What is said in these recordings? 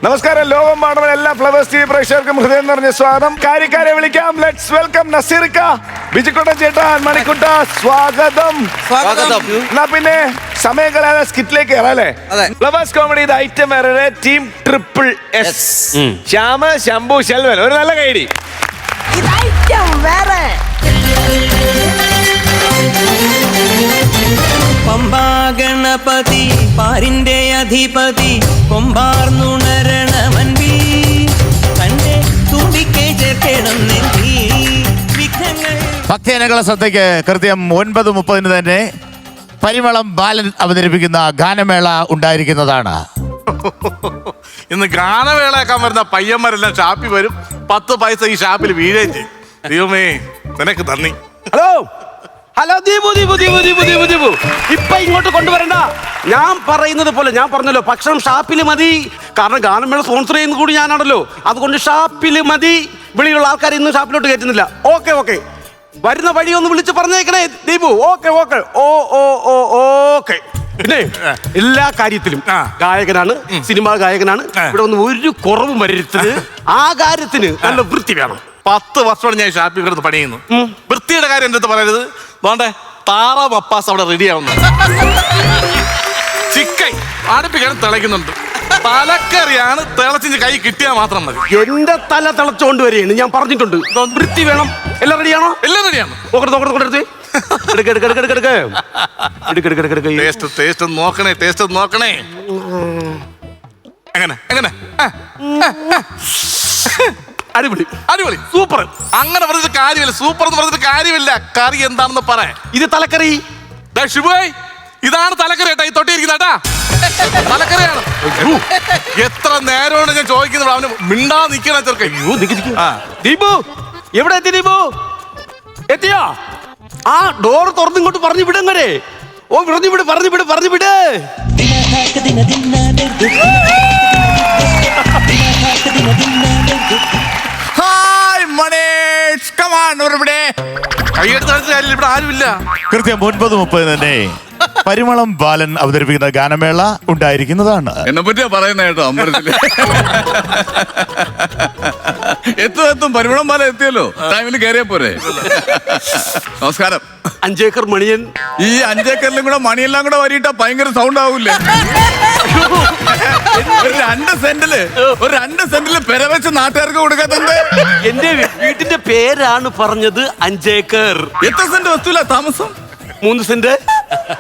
നമസ്കാരം. ലോകം പാടുന്ന എല്ലാ ഫ്ലവേഴ്സ് ടി വി പ്രേക്ഷകർക്കും ഹൃദയം നിറഞ്ഞ സ്വാഗതം. കാര്യക്കാരെ വിളിക്കാം. ലെറ്റ്സ് വെൽക്കം നസീർക്ക, ബിജിക്കുട്ടൻ ചേട്ടൻ, മണിക്കുട്ട, സ്വാഗതം. എന്നാ പിന്നെ സമയം കളയാതെ സ്കിറ്റിലേക്ക് കയറാല്ലേ? ഫ്ലവേഴ്സ് കോമഡി ഐറ്റം വേറെ team triple S. Shyam, Shambhu, Selvan. ഒരു നല്ല കൈഡി. പമ്പാഗണപതി പാരിന്റെ അധിപതി കൊമ്പാർന്നുണരണമൻപി തന്റെ തുമ്പിക്കെ ചേർക്കണം നെഞ്ചി വിഘ്നങ്ങൾ. ഭക്തജനങ്ങളുടെ ശ്രദ്ധയ്ക്ക് കൃത്യം 9:30 തന്നെ പരിമളം ബാലൻ അവതരിപ്പിക്കുന്ന ഗാനമേള ഉണ്ടായിരിക്കുന്നതാണ്. ഇന്ന് ഗാനമേളയാക്കാൻ വരുന്ന പയ്യന്മാരെല്ലാം ഷാപ്പിൽ വരും. 10 പൈസ ഈ ഷാപ്പിൽ വീഴുകയും ചെയ്യും. ദൈവമേ നിനക്ക് നന്ദി. ഹലോ ഹലോ ദീപു ദീപു ദീപു ദീപു ദീപു ദീപു ഇപ്പൊ ഇങ്ങോട്ട് കൊണ്ടുവരണ്ട. ഞാൻ പറയുന്നത് പോലെ ഞാൻ പറഞ്ഞല്ലോ, ഭക്ഷണം ഷാപ്പിൽ മതി. കാരണം ഗാനമേള സ്പോൺസർ ചെയ്യുന്ന കൂടി ഞാനാണല്ലോ. അതുകൊണ്ട് ഷാപ്പിൽ മതി. വെളിയിലുള്ള ആൾക്കാർ ഇന്നും ഷാപ്പിലോട്ട് കയറ്റുന്നില്ല. ഓക്കെ ഓക്കെ, വരുന്ന വഴി ഒന്ന് വിളിച്ച് പറഞ്ഞേക്കണേ ദീപു. Okay okay okay. പിന്നെ എല്ലാ കാര്യത്തിലും ഗായകനാണ്, സിനിമാ ഗായകനാണ്. ഇവിടെ ഒന്നും ഒരു കുറവും വരരുത്. ആ കാര്യത്തിന് നല്ല വൃത്തി വേണം. 10 വർഷമാണ് ഞാൻ ഷാപ്പിൽ കിടന്ന് പണിയുന്നു. വൃത്തിയുടെ കാര്യം എൻ്റെ അടുത്ത് പറയരുത്. അതുകൊണ്ട് താറ മപ്പാസ് അവിടെ റെഡി ആവുന്നു. ചിക്കൻ അടുപ്പിക്കാൻ തിളയ്ക്കുന്നുണ്ട്. തലക്കറിയാണ് തിളച്ചിന് കൈ കിട്ടിയാൽ മാത്രം മതി. എന്റെ തല തിളച്ചോണ്ട് വരെയാണ് ഞാൻ പറഞ്ഞിട്ടുണ്ട്. വൃത്തി വേണം. എല്ലാം റെഡിയാണോ? എല്ലാം റെഡിയാണ്. ടേസ്റ്റ് നോക്കണേ. എങ്ങനെ എങ്ങനെ അടിപൊളി അടിപൊളി സൂപ്പർ. അങ്ങനെ പറഞ്ഞിട്ട് കാര്യമില്ല. സൂപ്പർ എന്ന് പറഞ്ഞിട്ട് കാര്യമില്ല. കറി എന്താണെന്ന് പറ. ഇത് തലക്കറി. ഷിബുയ്, ഇതാണ് തലക്കറി കേട്ടാ. ഈ തൊട്ടിയിരിക്കുന്നേട്ടാ തലക്കറിയാണ്. എത്ര നേരമാണ് ഞാൻ ചോദിക്കുന്നത്. അവന് മിണ്ടാ നിക്കണ ചെറുക്കൻ. ദീപു എവിടെ എത്തി? ദീപു എത്തിയോ? ആ ഡോർ തുറന്നിങ്ങോട്ട് പറഞ്ഞു വിടങ്ങരെ. ഓ പറഞ്ഞു വിട്. ഹായ് മനേഷ്, come on, ഇവിടെ കൈയെടുത്ത് കാണിച്ച കാര്യം ഇവിടെ ആരുമില്ല. കൃത്യം 9:30 തന്നെ പരിമളം ബാലൻ അവതരിപ്പിക്കുന്ന ഗാനമേള ഉണ്ടായിരിക്കുന്നതാണ്. എന്നെ പറ്റിയാ പറയുന്ന കേട്ടോ. അമ്പലത്തില് എത്തും പരിമളം പാല എത്തിയല്ലോ. ടൈമിന് കയറിയ പോരെ. നമസ്കാരം. 5 ഏക്കർ മണിയൻ. ഈ 5 ഏക്കറിലും കൂടെ മണിയെല്ലാം കൂടെ വരിയിട്ടാ ഭയങ്കര സൗണ്ട് ആവൂലേ? ഒരു 2 സെന്റില് പെര വെച്ച് നാട്ടുകാർക്ക് കൊടുക്കാത്തത്. എന്റെ വീട്ടിന്റെ പേരാണ് പറഞ്ഞത് 5 ഏക്കർ. എത്ര സെന്റ് വസ്തുല താമസം? 3 സെന്റ്.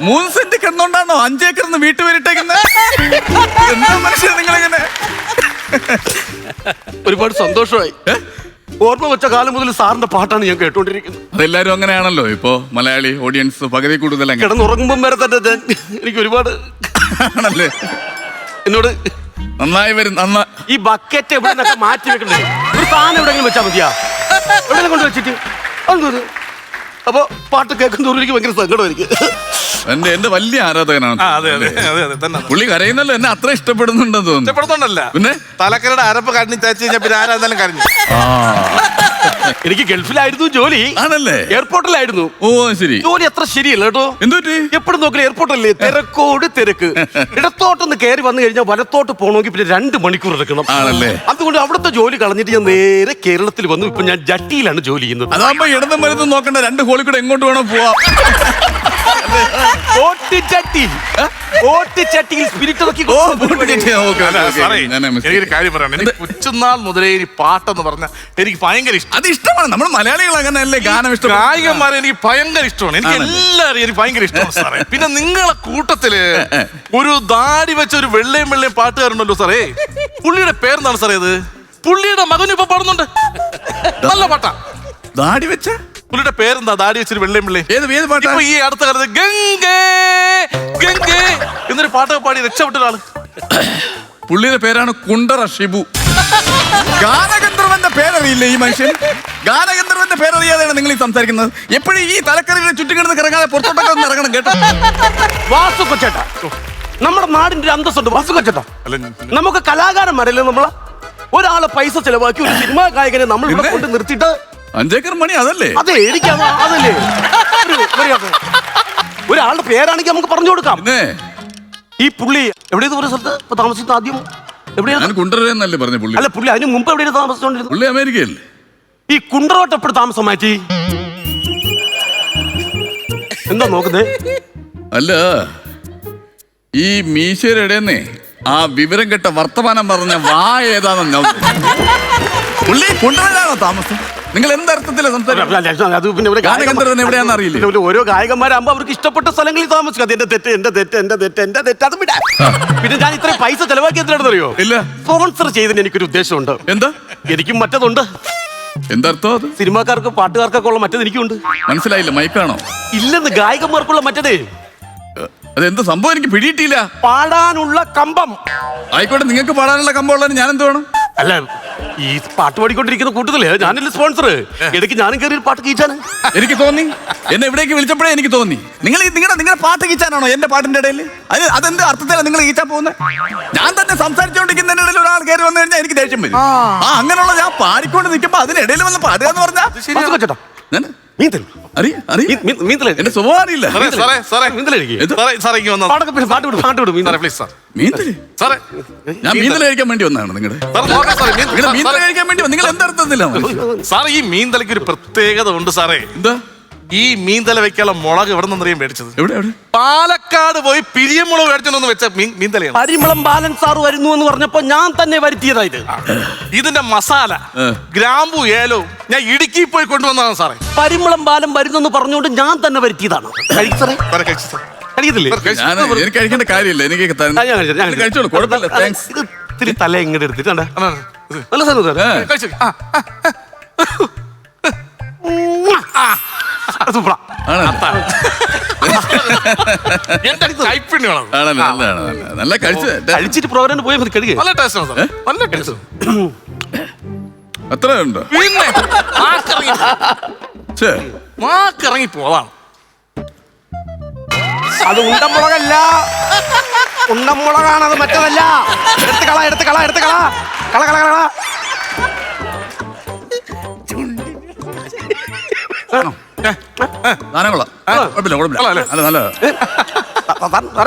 3 സെന്റ് കിടന്നോണ്ടാണോ 5 ഏക്കർ വീട്ടു വരിട്ടേക്കുന്നത്? എന്താ മനുഷ്യൻ നിങ്ങളെങ്ങനെ? ഒരുപാട് സന്തോഷമായി. ഓർമ്മ വെച്ച കാലം മുതൽ സാറിന്റെ പാട്ടാണ് ഞാൻ കേട്ടോണ്ടിരിക്കുന്നത്. അതെല്ലാരും അങ്ങനെയാണല്ലോ. ഇപ്പൊ മലയാളി ഓഡിയൻസ് പകുതി കൂടുതൽ കിടന്നുറങ്ങുമ്പം വരെ തന്നെ എനിക്ക് ഒരുപാട് ആണല്ലേ. എന്നോട് നന്നായി വരും. ഈ ബക്കറ്റ് എവിടെ നിന്നൊക്കെ മാറ്റി വെക്കണ്ടേ? ഒരു സാധനം എവിടെയെങ്കിലും വെച്ചാൽ മതിയാ? എവിടെ കൊണ്ട് വെച്ചിട്ട് അതൊന്നും. അപ്പൊ പാട്ട് കേൾക്കുന്നതോറും എനിക്ക് ഭയങ്കര സങ്കടമായിരിക്കും. എന്റെ വലിയ ആരാധകനാണ്. പുള്ളി കരയുന്നല്ലോ. എന്നെ അത്ര ഇഷ്ടപ്പെടുന്നുണ്ടെന്ന് തോന്നുന്നു. ഇഷ്ടപ്പെടുന്നുണ്ടല്ല പിന്നെ തലക്കറിയുടെ അരപ്പ് കണ്ണി തേച്ച് കഴിഞ്ഞാൽ പിന്നെ ആരാന്നാലും കരഞ്ഞു. എനിക്ക് ഗൾഫിലായിരുന്നു ജോലി. ആണല്ലേ? എയർപോർട്ടിലായിരുന്നു. ഓ ശരി. ജോലി അത്ര ശരിയല്ല കേട്ടോ. എന്തുപറ്റി? എപ്പോഴും നോക്കില്ല എയർപോർട്ടല്ലേ, തിരക്ക്. ഇടത്തോട്ടൊന്ന് കയറി വന്നു കഴിഞ്ഞാൽ വലത്തോട്ട് പോകണമെങ്കിൽ പിന്നെ 2 മണിക്കൂർ എടുക്കണം. ആണല്ലേ? അതുകൊണ്ട് അവിടുത്തെ ജോലി കളഞ്ഞിട്ട് ഞാൻ നേരെ കേരളത്തിൽ വന്നു. ഇപ്പൊ ഞാൻ ജട്ടിയിലാണ് ജോലി ചെയ്യുന്നത്. അതാകുമ്പോ ഇടതും വലതും നോക്കണ്ട. 2 ഹോളിൽ കൂടെ എങ്ങോട്ട് വേണം പോവാം. എനിക്കൊരു കാര്യം പറയണം. എനിക്ക് കൊച്ചുനാൾ മുതലേ ഈ പാട്ടെന്ന് പറഞ്ഞാൽ എനിക്ക് ഭയങ്കര ഇഷ്ടം. അത് ഇഷ്ടമാണ്. നമ്മൾ മലയാളികൾ അങ്ങനെയല്ലേ ഗാനം ഇഷ്ടം. ഗായകന്മാരെ എനിക്ക് ഭയങ്കര ഇഷ്ടമാണ്. എനിക്ക് എല്ലാവരും എനിക്ക് ഭയങ്കര ഇഷ്ടമാണ് സാറേ. പിന്നെ നിങ്ങളെ കൂട്ടത്തില് ഒരു ദാടി വെച്ച ഒരു വെള്ളയും പാട്ടുകാരുണ്ടല്ലോ സാറേ. പുള്ളിയുടെ പേരെന്താണ് സാറേ? ഇത് പുള്ളിയുടെ മകനും ഇപ്പൊ പാടുന്നുണ്ട്. നല്ല പാട്ടാ. ദാടി വെച്ച പുള്ളിയുടെ പേരെന്താ? ദാടി വെച്ചൊരു വെള്ളയും ഏത് പാട്ടാ? ഇപ്പൊ ഈ അടുത്ത കാലത്ത് ഗംഗേ ഗംഗേ എന്നൊരു പാട്ടൊക്കെ പാടി രക്ഷപ്പെട്ട ഒരാള്. പുള്ളിയുടെ പേരാണ് കുണ്ടറ ഷിബു. ഗാനഗന്ധർവന്റെ പേരറിയില്ലേ ഈ മനുഷ്യൻ? ഗാനഗന്ധർവന്റെ പേരറിയാതെയാണ് നിങ്ങൾ ഈ സംസാരിക്കുന്നത്. എപ്പോഴും ഈ തലക്കറിയുടെ ചുറ്റുകിടന്ന് കിടങ്ങാതെ പുറത്തോട്ടൊക്കെ ഒന്ന് ഇറങ്ങണം കേട്ടോ. വാസു കൊച്ചേട്ടാ, നമ്മുടെ നാടിന്റെ ഒരു അന്തസ്സുണ്ട്. വാസു കൊച്ചേട്ടാ, നമുക്ക് കലാകാരന്മാരല്ലേ നമ്മള്? ഒരാളെ പൈസ ചെലവാക്കി ഒരു സിനിമാ ഗായകനെ നമ്മൾ ഇവിടെ കൊണ്ട് നിർത്തിയിട്ട് 5 ഏക്കർ മണി അതല്ലേ? അതെ, എനിക്കത് അതല്ലേ. ഒരാളുടെ പേരാണെങ്കിൽ നമുക്ക് പറഞ്ഞു കൊടുക്കാം. ഈ പുള്ളി എവിടെയെന്ന് പറഞ്ഞ സ്ഥലത്ത് ഇപ്പൊ താമസിക്കുന്ന ആദ്യം എവിടെയാണ് ഞാൻ കുണ്ടറന്നല്ലേ പറഞ്ഞ പുള്ളി. അല്ല പുള്ളി അതിന് മുമ്പ് എവിടെയാണ് താമസിച്ചോണ്ടിരുന്നത്? പുള്ളി അമേരിക്കയല്ലേ? ഈ കുണ്ടറോട്ട് എപ്പോഴും താമസം മാറ്റി? എന്താ നോക്കുന്നേ? അല്ല, ഈ മീശയുടെ ഇടയെന്നേ ആ വിവരം കെട്ട വർത്തമാനം പറഞ്ഞ വാ ഏതാണെന്ന് പുള്ളി കുണ്ടറയിലാണോ താമസം? നിങ്ങൾ എന്തർത്ഥത്തിലാണ് സംസാരിക്കുന്നത്? അത് പിന്നെ ഇവിടെ ഗാനഗന്ധർവൻ എവിടെയാണെന്ന് അറിയില്ലേ? പിന്നെ ഓരോ ഗായകന്മാരാകുമ്പോ അവർക്ക് ഇഷ്ടപ്പെട്ട സ്ഥലങ്ങളിൽ താമസിക്കും. അത് എന്റെ തെറ്റ് അത് വിടാ. പിന്നെ ഞാൻ ഇത്രയും പൈസ ചെലവാക്കി എന്തിനാണെന്ന് അറിയോ? ഇല്ല. സ്പോൺസർ ചെയ്തതിന് എനിക്കൊരു ഉദ്ദേശമുണ്ട്. എന്താ? എനിക്കും മറ്റതുണ്ട്. എന്തർത്ഥം അത്? സിനിമാക്കാർക്ക് പാട്ടുകാർക്കൊക്കെ ഉള്ള മറ്റത് എനിക്കുണ്ട്. മനസ്സിലായില്ല, മൈക്കാണോ? ഇല്ലെന്ന്, ഗായകന്മാർക്കുള്ള മറ്റതേ. അതെന്ത് സംഭവം എനിക്ക് പിടിയിട്ടില്ല. പാടാനുള്ള കമ്പം. ആയിക്കോട്ടെ, നിങ്ങൾക്ക് പാടാനുള്ള കമ്പമുള്ളതിന് ഞാൻ എന്ത് വേണം? അല്ല, ഈ പാട്ട് പാടിക്കൊണ്ടിരിക്കുന്ന കൂട്ടത്തില് ഞാനല്ലേ സ്പോൺസർ. ഇടയ്ക്ക് ഞാനും കയറി ഒരു പാട്ട് കീച്ചാണ്. എനിക്ക് തോന്നി, എന്നെ എവിടേക്ക് വിളിച്ചപ്പോഴേ എനിക്ക് തോന്നി നിങ്ങളുടെ പാട്ട് കീച്ചാനാണോ എന്റെ പാട്ടിന്റെ ഇടയിൽ? അതെന്ത് അർത്ഥത്തിലാണ് നിങ്ങൾ കീച്ചാൻ പോകുന്നത്? ഞാൻ തന്നെ സംസാരിച്ചുകൊണ്ടിരിക്കുന്നതിന്റെ ഇടയിൽ ഒരാൾ കയറി വന്നു കഴിഞ്ഞാൽ എനിക്ക് ദേഷ്യം വരും. അങ്ങനെയുള്ള ഞാൻ പാടിക്കൊണ്ട് നിൽക്കുമ്പോ അതിനിടയിൽ വന്ന് പാടുക എന്ന് പറഞ്ഞാൽ എന്റെ സ്വഭാവം അറിയില്ല. ഞാൻ മീന്തൽ കഴിക്കാൻ വേണ്ടി വന്നതാണ് നിങ്ങളുടെ മീന്തൽ കഴിക്കാൻ വേണ്ടി. നിങ്ങൾ എന്തർത്ഥത്തിലാണ് സാർ ഈ മീന്തലയ്ക്ക് ഒരു പ്രത്യേകത ഉണ്ട് സാറേ? എന്താ? ഈ മീന്തല വെക്കാനുള്ള മുളക് എവിടെ നിന്നറിയാൻ മേടിച്ചത്? എവിടെ? പാലക്കാട് പോയി പിരിയമുളക് മേടിച്ചോന്ന് വെച്ച മീന്തലയാണ്. പരിമളം ബാലൻ സാർ വരുന്നു എന്ന് പറഞ്ഞപ്പോ ഞാൻ തന്നെ വരുത്തിയതായത്. ഇതിന്റെ മസാല, ഗ്രാമ്പു, ഏലവും ഞാൻ ഇടുക്കി പോയി കൊണ്ടുവന്നതാണ് സാറേ. പരിമളം ബാലൻ വരുന്നെന്ന് പറഞ്ഞുകൊണ്ട് ഞാൻ തന്നെ വരുത്തിയതാണ്. കഴിക്കത്തില്ലേ? എനിക്ക് കഴിക്കേണ്ട കാര്യമില്ല. എനിക്ക് കഴിച്ചോളൂ, കുഴപ്പമില്ല. താങ്ക്സ്. ഇത് ഇത്തിരി തല ഇങ്ങോട്ട് എടുത്തിട്ട് നല്ല സാധനം സാർ. സൂപ്പറാ. നല്ല കഴിച്ചിട്ട് പ്രോഗ്രാം പോയാൽ മതി. കഴുകി നല്ല ടേസ്റ്റ് ആണ് സാർ, നല്ല ടേസ്റ്റ്. അത്ര ഉണ്ടോ? പിന്നെ മാക്കിറങ്ങി പോവാണ്. അത് ഉണ്ടമുളകല്ല, ഉണ്ടമുളകാണ്, അത് മറ്റതല്ല. എടുത്ത് കള, എടുത്ത് കള, എടുത്ത് കള, കള കള കള.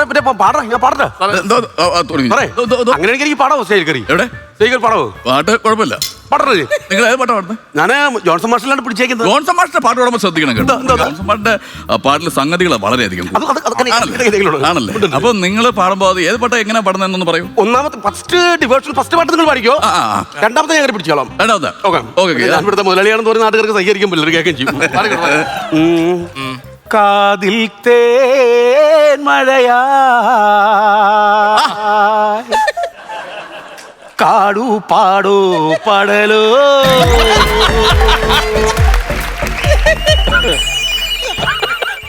പിന്നെ പാടാ, ഞാൻ പാടട്ടെ. അങ്ങനെയാണെങ്കിൽ എനിക്ക് പാടാവോ? സ്റ്റേജ് കയറി എവിടെ സ്റ്റേജ് പാടാവോ? പാട്ട് കുഴപ്പമില്ല. പാടേ. നിങ്ങൾ ഏത് പാട്ടാ പാടുന്നത്? ഞാന് ജോൺസൺ മാഷിലാണ് പിടിച്ചേക്കുന്നത്. ജോൺസൺ മാഷിന്റെ പാട്ട് പാടുമ്പോൾ ശ്രദ്ധിക്കണം കേട്ടോ. ജോൺസൺ മാഷിന്റെ പാട്ടിൽ സംഗതികൾ വളരെയധികം ആണല്ലേ. അപ്പൊ നിങ്ങൾ പാടുമ്പോൾ അത് ഏത് പാട്ടാ എങ്ങനെ പാടുന്നതെന്നൊന്ന് പറയൂ. ഒന്നാമത്തെ ഫസ്റ്റ് പാട്ട് നിങ്ങൾ പാടിക്കോ. രണ്ടാമത്തെ ഞാൻ പിടിച്ചോളാം. ഞാൻ ഇവിടുത്തെ മുതലാളിയാണെന്ന് പറഞ്ഞ നാട്ടുകാർക്ക് സഹകരിക്കാൻ പറ്റില്ല, കേൾക്കുകയും ചെയ്യും. കാതിൽ തേൻ മഴയാ കാടു പാടോ പടലോ.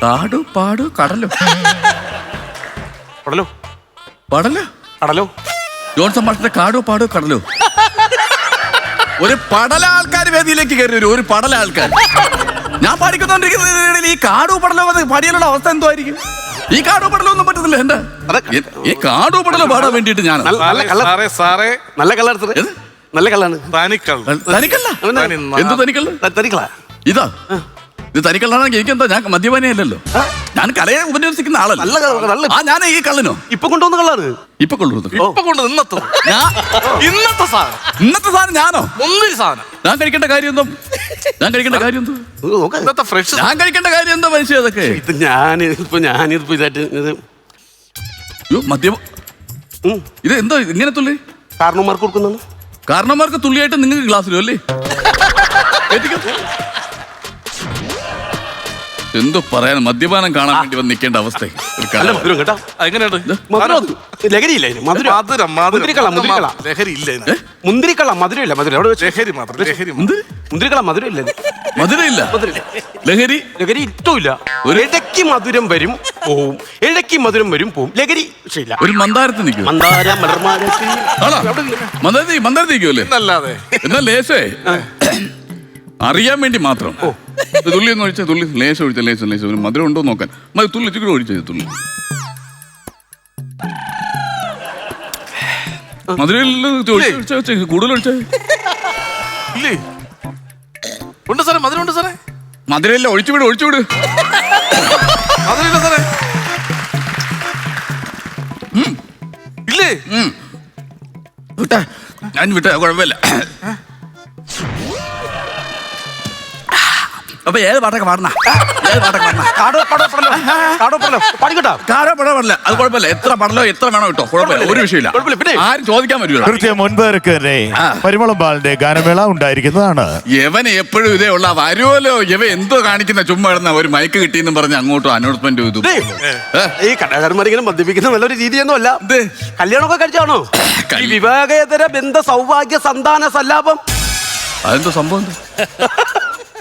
കാടു പാടു കടലോ പടലോ പടലോ കടലോ. ജോൺസൺ മാഷിന്റെ കാടു പാടു കടലോ. ഒരു പടല ആൾക്കാർ വേദിയിലേക്ക് കയറി വരും. ഒരു പടല ആൾക്കാർ ഞാൻ പാടിക്കൊണ്ടിരിക്കുന്നതിനിടയിൽ ഈ കാടു പടലോ പാടിയാലുള്ള അവസ്ഥ എന്തോ ആയിരിക്കും? ഈ കാടു പടലോ ഒന്നും പറ്റത്തില്ല. എന്റെ ഈ കാടു പടലോ പാടാൻ വേണ്ടിട്ട് ഞാൻ നല്ല കള്ളാണ്, നല്ല കള്ളാണ്. എന്ത് തനിക്കള്ള? ഇതാ ഇത് തനിക്കള്ളാണെങ്കിൽ എനിക്കെന്താ? ഞാൻ മദ്യപാനിയല്ലല്ലോ. ഞാൻ കലയെ ഉപന്യസിക്കുന്ന ആളല്ല. ഞാൻ ഈ കള്ളനോ ഇപ്പൊ കൊണ്ടുവന്ന കള്ളാണ്. ഇപ്പൊ കൊണ്ടുവന്നു. ഇന്നത്തെ സാധനം ഞാനോ? ഒന്നൊരു സാധനം ഞാൻ കഴിക്കേണ്ട കാര്യം എന്തോ? ഞാൻ കഴിക്കേണ്ട കാര്യം എന്തോ? ഞാൻ കഴിക്കേണ്ട കാര്യം എന്തോ മനുഷ്യ? അതൊക്കെ ഞാനിപ്പോ മദ്യം ഇത് എന്തോ ഇങ്ങനെ തുള്ളി? കാരണവന്മാർക്ക് കൊടുക്കുന്നു. കാരണവന്മാർക്ക് തുള്ളിയായിട്ട് നിങ്ങൾക്ക് ഗ്ലാസ്സിലോ അല്ലേ? എന്തോ പറയാൻ മദ്യപാനം കാണാൻ വേണ്ടി വന്ന് നിൽക്കേണ്ട അവസ്ഥ. മുന്തിരിക്കള്ള മധുരമില്ല. മധുരമില്ല. ലഹരി ഇഷ്ടമില്ല. ഇടയ്ക്ക് മധുരം വരും പോവും, ഇടയ്ക്ക് മധുരം വരും പോവും. ലഹരി ഇഷ്ടമില്ല. ഒരു മന്ദാരത്തിൽ നിൽക്കും. മന്ദാരത്തിൽ നിൽക്കുമല്ലേ? എന്നാൽ ലേശേ അറിയാൻ വേണ്ടി മാത്രം തുള്ളി ഒന്ന് ഒഴിച്ച തുള്ളി ലേശം ഒഴിച്ച ലേശം ഒരു മധുരം ഉണ്ടോ നോക്കാൻ തുള്ളി ഇച്ചിരി ഒഴിച്ചത് തുള്ളി മധുരം കൂടുതൽ ഒഴിച്ചേ ഉണ്ട് സാറേ. മധുരമുണ്ട് സാറേ. മധുരമില്ല, ഒഴിച്ചുവിട് ഒഴിച്ചുവിട്. മധുരമില്ല സാറേ. ഇല്ലേ? വിട്ടാ ഞാൻ വിട്ട കുഴപ്പമില്ല. അപ്പൊ ഏത് പാട്ടൊക്കെ പാടണ? ഏത് പാട്ടൊക്കെ പാടണ? പഠിക്കട്ടോ കാടോ പട പാടില്ല, അത് കുഴപ്പമില്ല. എത്ര പടലോ എത്ര വേണോ കിട്ടോ, കുഴപ്പമില്ല, ഒരു വിഷയമില്ല. പിന്നെ ആരും ചോദിക്കാൻ പറ്റൂല. കൃത്യം 9:30 തന്നെ പരിമളം ബാലന്റെ ഗാനമേള ഉണ്ടായിരിക്കുന്നതാണ്. യവന് എപ്പോഴും ഇതേ ഉള്ള വരുമല്ലോ. ഇവ എന്തോ കാണിക്കുന്ന ചുമ്മാ ഇടുന്ന ഒരു മൈക്ക് കിട്ടിയെന്നും പറഞ്ഞ് അങ്ങോട്ടും അനൗൺസ്മെന്റ് ചെയ്തു. ഈ കലാകാരന്മാരിങ്ങനെ മദ്യപിക്കുന്ന നല്ലൊരു രീതിയൊന്നും അല്ല. കല്യാണമൊക്കെ കഴിച്ചാണോ? ഈ വിവാഹേതര ബന്ധ സൗഭാഗ്യ സന്താന സല്ലാപം അതെന്തോ സംഭവം?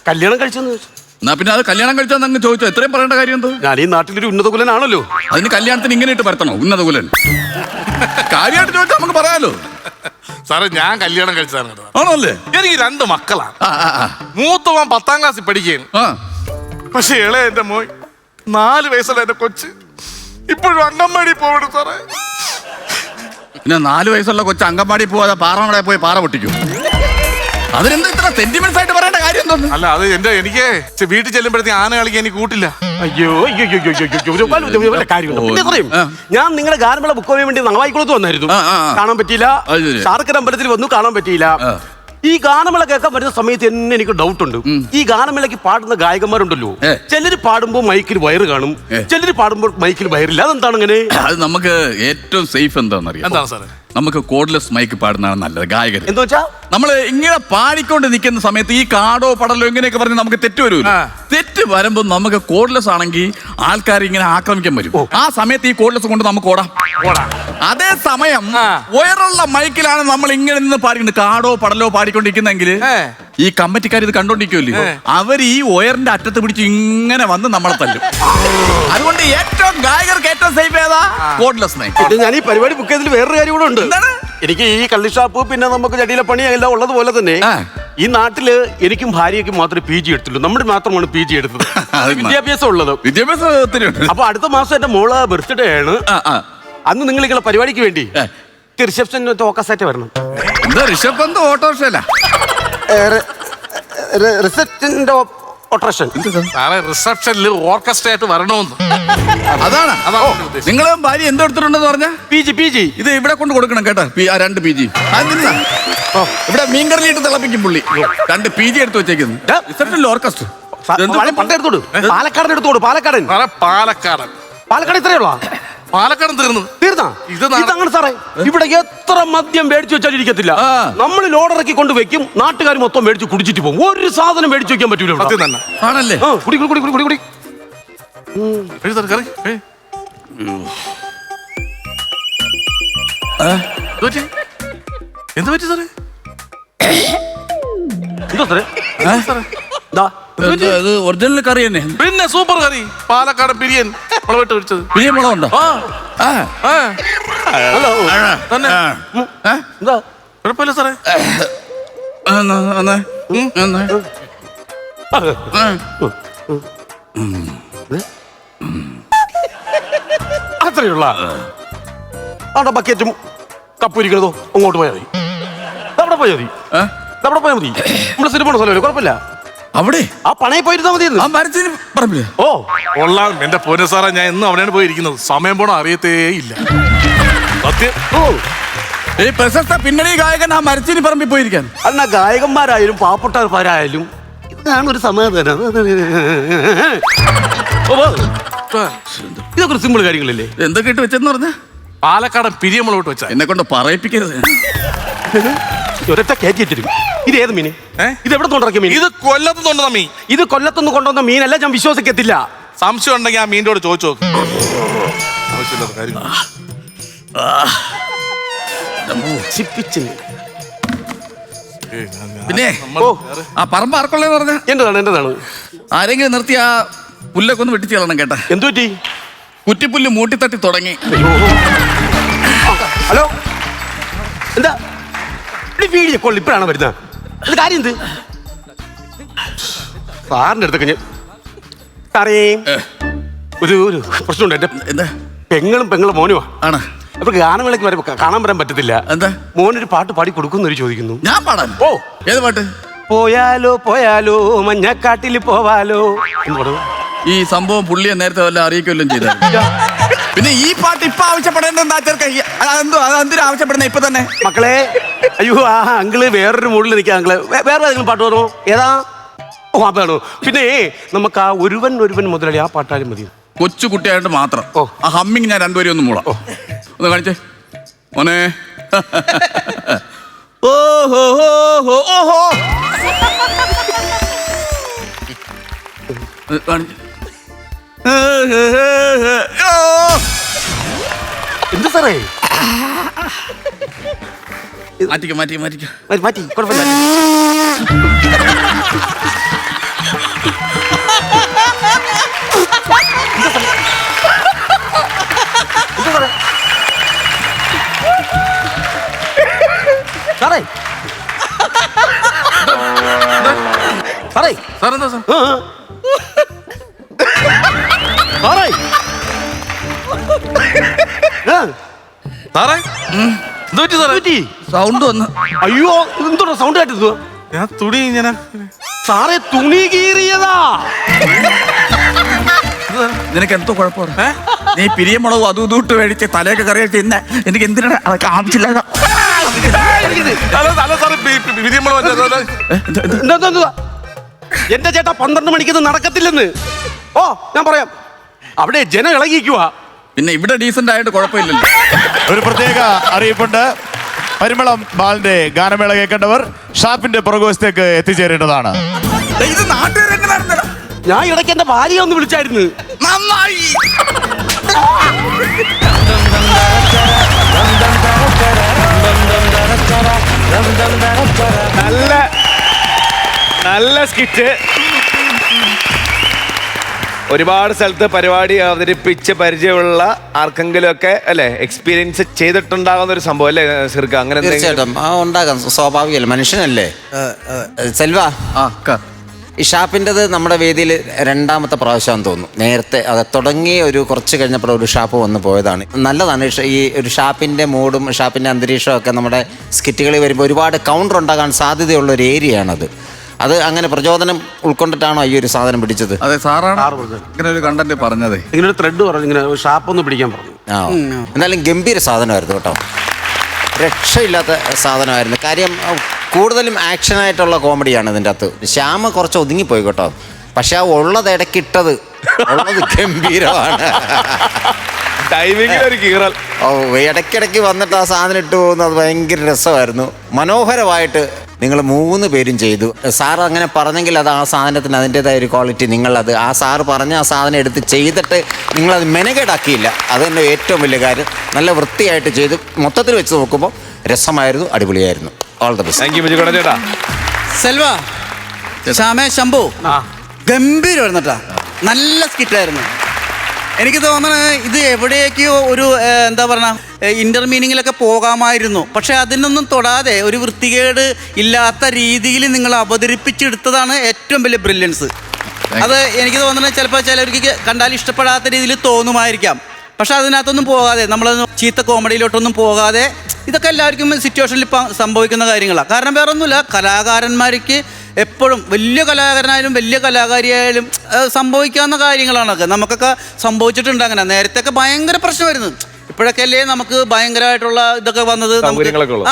കല്യാണം കഴിച്ചെന്ന് ചോദിച്ചു. എന്നാ പിന്നെ അത് കല്യാണം കഴിച്ചാൽ അങ്ങ് ചോദിച്ചോ, എത്രയും പറയേണ്ട കാര്യം എന്തോ? ഞാൻ ഈ നാട്ടിലൊരു ഉന്നത കുലനാണല്ലോ. അതിന് കല്യാണത്തിന് ഇങ്ങനെ ഇട്ട് പരത്തണോ ഉന്നത കുലൻ? കാര്യമായിട്ട് ചോദിച്ചാൽ നമുക്ക് പറയാലോ. സാറേ ഞാൻ കല്യാണം കഴിച്ചതാണ് കേട്ടോ. ആണല്ലേ? എനിക്ക് 2 മക്കളാണ്. ആ ആ ആ മൂത്തവൻ 10ാം ക്ലാസ്സിൽ പഠിക്കുകയാണ്. ആ പക്ഷെ ഇളയ എന്റെ മോൻ 4 വയസ്സുള്ള എന്റെ കൊച്ച് ഇപ്പോഴും അംഗൻവാടി പോകണം സാറേ. പിന്നെ 4 വയസ്സുള്ള കൊച്ചു അങ്കൻവാടി പോവാതെ പാറമടയിൽ പോയി പാറ പൊട്ടിക്കും. അതിനെന്താ ഇത്ര സെന്റിമെന്റ്സ് ആയിട്ട് പറയേണ്ട കാര്യം എന്തോന്ന്? അല്ല അത് എനിക്ക് വീട്ടിൽ ചെല്ലുമ്പോഴത്തേക്ക് ആന കളിക്കാൻ എനിക്ക് കൂട്ടില്ല. അയ്യോ ഞാൻ നിങ്ങളുടെ ഗാനമേള ബുക്ക് ചെയ്യാൻ വേണ്ടി നവായിക്കുളത്ത് വന്നായിരുന്നു. കാണാൻ പറ്റിയില്ല. ശാർക്കര അമ്പലത്തിൽ വന്നു, കാണാൻ പറ്റിയില്ല. ഈ ഗാനമേള കേൾക്കാൻ വരുന്ന സമയത്ത് തന്നെ എനിക്ക് ഡൗട്ട് ഉണ്ട്. ഈ ഗാനമേളയ്ക്ക് പാടുന്ന ഗായകന്മാരുണ്ടല്ലോ, ചിലര് പാടുമ്പോ മൈക്കിൽ വയറ് കാണും, ചിലര് പാടുമ്പോൾ മൈക്കിൽ വയറില്ല. അതെന്താണ് അങ്ങനെ? അത് നമുക്ക് ഏറ്റവും സേഫ് എന്താണെന്നറിയാം? എന്താണ് സാറേ? നമുക്ക് കോഡ്ലെസ് മൈക്ക് പാടുന്നതാണ് നല്ലത്. ഗായകർ എന്താ വെച്ചാ നമ്മൾ ഇങ്ങനെ പാടിക്കൊണ്ട് നിൽക്കുന്ന സമയത്ത് ഈ കാടോ പടലോ ഇങ്ങനെയൊക്കെ പറഞ്ഞ് നമുക്ക് തെറ്റ് വരും. തെറ്റ് വരുമ്പോൾ നമുക്ക് കോഡ്ലെസ് ആണെങ്കിൽ ആൾക്കാർ ഇങ്ങനെ ആക്രമിക്കാൻ വരും. ആ സമയത്ത് ഈ കോഡ്ലെസ് കൊണ്ട് നമുക്ക് ഓടാം. അതേ സമയം ഉയരുള്ള മൈക്കിലാണ് നമ്മൾ ഇങ്ങനെ നിന്ന് പാടിക്കുന്നത്. കാടോ പടലോ പാടിക്കൊണ്ടിരിക്കുന്നെങ്കിൽ ഈ കമ്മിറ്റിക്കാർ ഇത് കണ്ടോണ്ടിരിക്കുമല്ലോ, അവർ ഈ ഉയറിന്റെ അറ്റത്ത് പിടിച്ച് ഇങ്ങനെ വന്ന് നമ്മളെ തല്ലും. അതുകൊണ്ട് ഏറ്റവും ഗായകർക്ക് ഏറ്റവും സേഫ് ഏതാ? Cordless mic. ഞാൻ ഈ പരിപാടി ബുക്ക് ചെയ്തതിൽ വേറൊരു കാര്യം കൂടെ ഉണ്ട്. എനിക്ക് ഈ കള്ളി ഷാപ്പ് പിന്നെ നമുക്ക് ചടിയിലെ പണി എല്ലാം ഉള്ളതുപോലെ തന്നെ ഈ നാട്ടില് എനിക്കും ഭാര്യയ്ക്കും മാത്രമേ PG എടുത്തുള്ളൂ. നമ്മുടെ മാത്രമാണ് PG എടുത്തത്. വിദ്യാഭ്യാസം ഉള്ളത്. വിദ്യാഭ്യാസം ഒത്തിരി ഉണ്ട്. അപ്പൊ അടുത്ത മാസം എന്റെ മോള് ബർത്ത്ഡേ ആണ്. അന്ന് നിങ്ങൾ ഇങ്ങനെ പരിപാടിക്ക് വേണ്ടി റിസപ്ഷൻ ഓക്കസായിട്ട് വരണം. എന്താ ഋഷഭ് എന്തോ ഓട്ടോറിക്ഷല്ല റിസപ്ഷന്റെ ഓട്ടോറിക്ഷൻ സാറേ റിസപ്ഷനിൽ ഓർക്കസ്ട്ര ആയിട്ട് വരണമെന്ന്. അതാണ്. നിങ്ങളും ഭാര്യ എന്തോ എടുത്തിട്ടുണ്ടെന്ന് പറഞ്ഞ PG ഇത് ഇവിടെ കൊണ്ട് കൊടുക്കണം കേട്ടോ. 2 PG ഇവിടെ മീൻകറിയിട്ട് തിളപ്പിക്കും പുള്ളി. 2 PG എടുത്ത് വെച്ചേക്കുന്നു. റിസപ്ഷനിൽ ഓർക്കസ്ട്ര പണ്ടെടുത്തോട്. പാലക്കാടൻ എടുത്തോട്. പാലക്കാടൻ ഇത്രയുള്ള പാലക്കാടൻ തീർന്നാ ഇതങ്ങനെ സാറേ. ഇവിടെ എത്ര മദ്യം മേടിച്ചു വെച്ചാൽ ഇരിക്കത്തില്ല. നമ്മൾ ലോഡിറക്കി കൊണ്ട് വെക്കും, നാട്ടുകാർ മൊത്തം മേടിച്ച് കുടിച്ചിട്ട് പോകും. ഒരു സാധനം മേടിച്ചു വെക്കാൻ പറ്റൂല. തന്നെ ആണല്ലേ? കുടി കുടി കുടി കുടി കുടി. എന്ത് പറ്റി സാറേ? എന്തോ സാറേ? ഒറിജിനൽ കറി തന്നെ. പിന്നെ സൂപ്പർ കറി, പാലക്കാടൻ ബിരിയാണി മുളകിട്ട് വെച്ചത്. ബിരിയാണി മുളകുണ്ടോ? തന്നെ എന്താ കുഴപ്പമില്ല സാറേ. അത്രയുള്ള അവിടെ ബക്കറ്റും കപ്പുരിക്കണതോ അങ്ങോട്ട് പോയാൽ മതി. അവിടെ പോയാൽ മതി. അവിടെ പോയാൽ മതി. നമ്മള് സിനിമ സ്ഥലമല്ലേ, കുഴപ്പമില്ല. അവിടെ ആ പണയിൽ പോയിരുന്നാ മതി. ആ മരത്തിന് പറമ്പില്. ഓ കൊള്ളാം എന്റെ പൊന്നു സാറേ. ഞാൻ എന്നും അവിടെയാണ് പോയിരിക്കുന്നത്. സമയം പോണ അറിയത്തേ ഇല്ല. സത്യം. ഈ പ്രശസ്ത പിന്നണി ഗായകൻ ആ മരച്ചിനി പറമ്പിൽ പോയിരിക്കാൻ. അല്ല ഗായകന്മാരായാലും പാവപ്പെട്ടവരായാലും ഇതാണ് ഒരു സമാധാനം. ഇതൊക്കെ സിമ്പിൾ കാര്യങ്ങളല്ലേ? എന്തൊക്കെ ഇട്ട് വെച്ചെന്ന് പറഞ്ഞ പാലക്കാടൻ പിരിയമുളകിട്ട് വെച്ച എന്നെ കൊണ്ട് പറയിപ്പിക്കരുത്. ഒരൊറ്റ കയറ്റിയിട്ടിരും. ഇത് ഏത് മീൻ? ഇത് എവിടെ കൊണ്ടിറക്കിയ മീൻ? ഇത് കൊല്ലത്ത് കൊണ്ടുവന്ന മീൻ. ഇത് കൊല്ലത്തുനിന്ന് കൊണ്ടുവന്ന മീനല്ല. ഞാൻ വിശ്വസിക്കത്തില്ല. സംശയം ഉണ്ടെങ്കിൽ ആ മീനിനോട് ചോദിച്ചു നോക്ക്. ആവശ്യമില്ലാത്ത കാര്യം. പിന്നെ ആ പറമ്പ് ആർക്കുള്ളതെന്ന് പറഞ്ഞ എന്റേതാണ്. ആരെങ്കിലും നിർത്തി ആ പുല്ലൊക്കെ ഒന്ന് വെട്ടിച്ച് കളയണം കേട്ടാ. എന്തു പറ്റി? കുറ്റിപ്പുല്ല് മൂട്ടിത്തട്ടി തുടങ്ങി. ഹലോ, എന്താ വീഡിയോ കോൾ ഇപ്പഴാണ് വരുന്നത്? ഇത് കാര്യം എന്ത്? സാറിന്റെ അടുത്തൊക്കെ ഞാൻ സാറേ ഒരു പ്രശ്നമുണ്ട്. എന്റെ എന്താ? പെങ്ങളും മോനുവാ ആണ്. അപ്പൊ ഗാനമേളയ്ക്ക് വരുമ്പോ കാണാൻ വരാൻ പറ്റത്തില്ല. എന്താ? മോനൊരു പാട്ട് പാടി കൊടുക്കുന്നവര് ചോദിക്കുന്നു. ഞാൻ പാടാൻ? ഓ ഏത് പാട്ട്? പോയാലോ മഞ്ഞക്കാട്ടിൽ പോവാലോ എന്ന് പറഞ്ഞു. ഈ സംഭവം പുള്ളിയെ നേരത്തെ വല്ല അറിയിക്കുകയല്ലോ ചെയ്ത പിന്നെ ഈ പാട്ട് ഇപ്പൊ ആവശ്യപ്പെടേണ്ടത് എന്താ ചെറുക്ക അതെന്തിനാ ആവശ്യപ്പെടുന്നത് ഇപ്പൊ തന്നെ? മക്കളെ, അയ്യോ ആ അങ്കിള് വേറൊരു മൂഡിൽ നിൽക്കാം അങ്കിള്. വേറെ ഏതെങ്കിലും പാട്ട് പറഞ്ഞോ? ഏതാ? ഓ അതാണോ? പിന്നെ നമുക്ക് ആ ഒരുവൻ മുതലാളി ആ പാട്ടാലും മതി. കൊച്ചു കുട്ടിയായിട്ട് മാത്രം. ഓ. ആ ഹമ്മിങ് ഞാൻ രണ്ടുപേരും ഒന്ന് മൂളാം. ഒന്ന് കാണിച്ചേ മോനെ. ഓഹോ ഓഹോ ഓഹോ. എന്ത് സാറേ? മാറ്റിക്ക. മാറ്റി കുഴപ്പമില്ല. സാറേ സാറേ സാറെന്താ സാർ? സാറേ സാറേ എന്ത് പറ്റി സാറേ? സൗണ്ട് വന്ന്. അയ്യോ എന്തോടാ സൗണ്ട് കേട്ടത്? ഞാൻ തുണി ഇങ്ങനെ. സാറേ തുണി കീറിയതാ. നിനക്ക് എന്തോ കുഴപ്പമാണ്? നീ പിരിയമുളകും അതും ഇട്ട് മേടിച്ച് തലയൊക്കെ കറിയാൽ തിന്നെ എനിക്ക് എന്തിനാണ് അതൊക്കെ ആവശ്യമില്ല. അല്ല സാറേ, എന്താ എന്റെ ചേട്ടാ 12 മണിക്ക് ഇത് നടക്കത്തില്ലെന്ന്. ഓ ഞാൻ പറയാം, അവിടെ ജനം ഇളകിക്കുക. പിന്നെ ഇവിടെ ഡീസന്റ് ആയിട്ട് കുഴപ്പമില്ലല്ലോ. ഒരു പ്രത്യേക അറിയിപ്പുണ്ട്. പരിമളം ബാലിന്റെ ഗാനമേള കേൾക്കേണ്ടവർ ഷാപ്പിന്റെ പുറകുവശത്തേക്ക് എത്തിച്ചേരേണ്ടതാണ്. ഇത് നാട്ടുകാരെങ്ങനെ നടന്നടാ? ഞാൻ ഇടയ്ക്ക് എന്റെ ഭാര്യ ഒന്ന് വിളിച്ചായിരുന്നു. നന്നായി. നല്ല നല്ല സ്കിറ്റ്. ഒരുപാട് സ്ഥലത്ത് പരിപാടി അവതരിപ്പിച്ച് പരിചയമുള്ള ആർക്കെങ്കിലും ഒക്കെ അല്ലെ എക്സ്പീരിയൻസ് ചെയ്തിട്ടുണ്ടാകുന്ന ഒരു സംഭവം അല്ലേ സിർക്ക? അങ്ങനെ തീർച്ചയായിട്ടും ഉണ്ടാകാം, സ്വാഭാവികമല്ല, മനുഷ്യനല്ലേ. സെൽവ, ഈ ഷാപ്പിൻ്റെത് നമ്മുടെ വേദിയിൽ 2ാമത്തെ പ്രാവശ്യമാണെന്ന് തോന്നുന്നു. നേരത്തെ അത് തുടങ്ങി ഒരു കുറച്ച് കഴിഞ്ഞപ്പോൾ ഒരു ഷാപ്പ് വന്ന് പോയതാണ്. നല്ലതാണ് ഈ ഒരു ഷാപ്പിൻ്റെ മൂഡും ഷാപ്പിൻ്റെ അന്തരീക്ഷവും ഒക്കെ നമ്മുടെ സ്കിറ്റുകളിൽ വരുമ്പോൾ ഒരുപാട് കൗണ്ടർ ഉണ്ടാകാൻ സാധ്യതയുള്ള ഒരു ഏരിയയാണത്. അത് അങ്ങനെ പ്രചോദനം ഉൾക്കൊണ്ടിട്ടാണോ ഈ ഒരു സാധനം പിടിച്ചത്? അതെ, സാറാണ് ഇങ്ങനെ ഒരു കണ്ടന്റ് പറഞ്ഞത്. ഇങ്ങനെ ഒരു ത്രെഡ് പറഞ്ഞു, ഇങ്ങനെ ഷാപ്പ് ഒന്ന് പിടിക്കാൻ പറഞ്ഞു. ആ, എന്നാലും ഗംഭീര സാധനമായിരുന്നു കേട്ടോ. രക്ഷയില്ലാത്ത സാധനമായിരുന്നു. കാര്യം കൂടുതലും ആക്ഷനായിട്ടുള്ള കോമഡിയാണ് ഇതിൻ്റെ അകത്ത്. ശ്യാമ കുറച്ച് ഒതുങ്ങിപ്പോയി കേട്ടോ. പക്ഷെ ആ ഉള്ളത് ഇടയ്ക്കിട്ടത് ഉള്ളത് ഗംഭീരമാണ്. ടൈമിങ്ങിൽ ഒരു കീറൽ. ഓ, ഇടയ്ക്കിടയ്ക്ക് വന്നിട്ട് ആ സാധനം ഇട്ട് പോകുന്നത് അത് ഭയങ്കര രസമായിരുന്നു. മനോഹരമായിട്ട് നിങ്ങൾ 3 പേരും ചെയ്തു. സാറ് അങ്ങനെ പറഞ്ഞെങ്കിൽ അത് ആ സാധനത്തിന് അതിൻ്റെതായ ഒരു ക്വാളിറ്റി നിങ്ങളത് ആ സാറ് പറഞ്ഞ ആ സാധനം എടുത്ത് ചെയ്തിട്ട് നിങ്ങളത് മെനകേടാക്കിയില്ല. അത് തന്നെ ഏറ്റവും വലിയ കാര്യം. നല്ല വൃത്തിയായിട്ട് ചെയ്തു. മൊത്തത്തിൽ വെച്ച് നോക്കുമ്പോൾ രസമായിരുന്നു, അടിപൊളിയായിരുന്നു. All the best. Thank U Bijukuttan ചേട്ടാ. സെൽവ, ശ്യാമേ, ശംഭു, ഗംഭീരമായിരുന്നു കേട്ടാ. നല്ല സ്കിറ്റായിരുന്നു. എനിക്ക് തോന്നണത് ഇത് എവിടേക്കോ ഒരു എന്താ പറയുക ഇന്റർമീനിങ്ങിലൊക്കെ പോകാമായിരുന്നു. പക്ഷെ അതിനൊന്നും തൊടാതെ ഒരു വൃത്തികേട് ഇല്ലാത്ത രീതിയിൽ നിങ്ങൾ അവതരിപ്പിച്ചെടുത്തതാണ് ഏറ്റവും വലിയ ബ്രില്യൻസ്. അത് എനിക്ക് തോന്നുന്നത് ചിലപ്പോൾ ചിലർക്ക് കണ്ടാൽ ഇഷ്ടപ്പെടാത്ത രീതിയിൽ തോന്നുമായിരിക്കാം. പക്ഷെ അതിനകത്തൊന്നും പോകാതെ, നമ്മളൊന്നും ചീത്ത കോമഡിയിലോട്ടൊന്നും പോകാതെ, ഇതൊക്കെ എല്ലാവർക്കും സിറ്റുവേഷനിൽ ഇപ്പം സംഭവിക്കുന്ന കാര്യങ്ങളാണ്. കാരണം വേറെ ഒന്നുമില്ല, കലാകാരന്മാർക്ക് എപ്പോഴും വലിയ കലാകാരനായാലും വലിയ കലാകാരിയായാലും സംഭവിക്കാവുന്ന കാര്യങ്ങളാണൊക്കെ. നമുക്കൊക്കെ സംഭവിച്ചിട്ടുണ്ട് അങ്ങനെ. നേരത്തെയൊക്കെ ഭയങ്കര പ്രശ്നമായിരുന്നു. ഇപ്പോഴൊക്കെ അല്ലേ നമുക്ക് ഭയങ്കരമായിട്ടുള്ള ഇതൊക്കെ വന്നത്.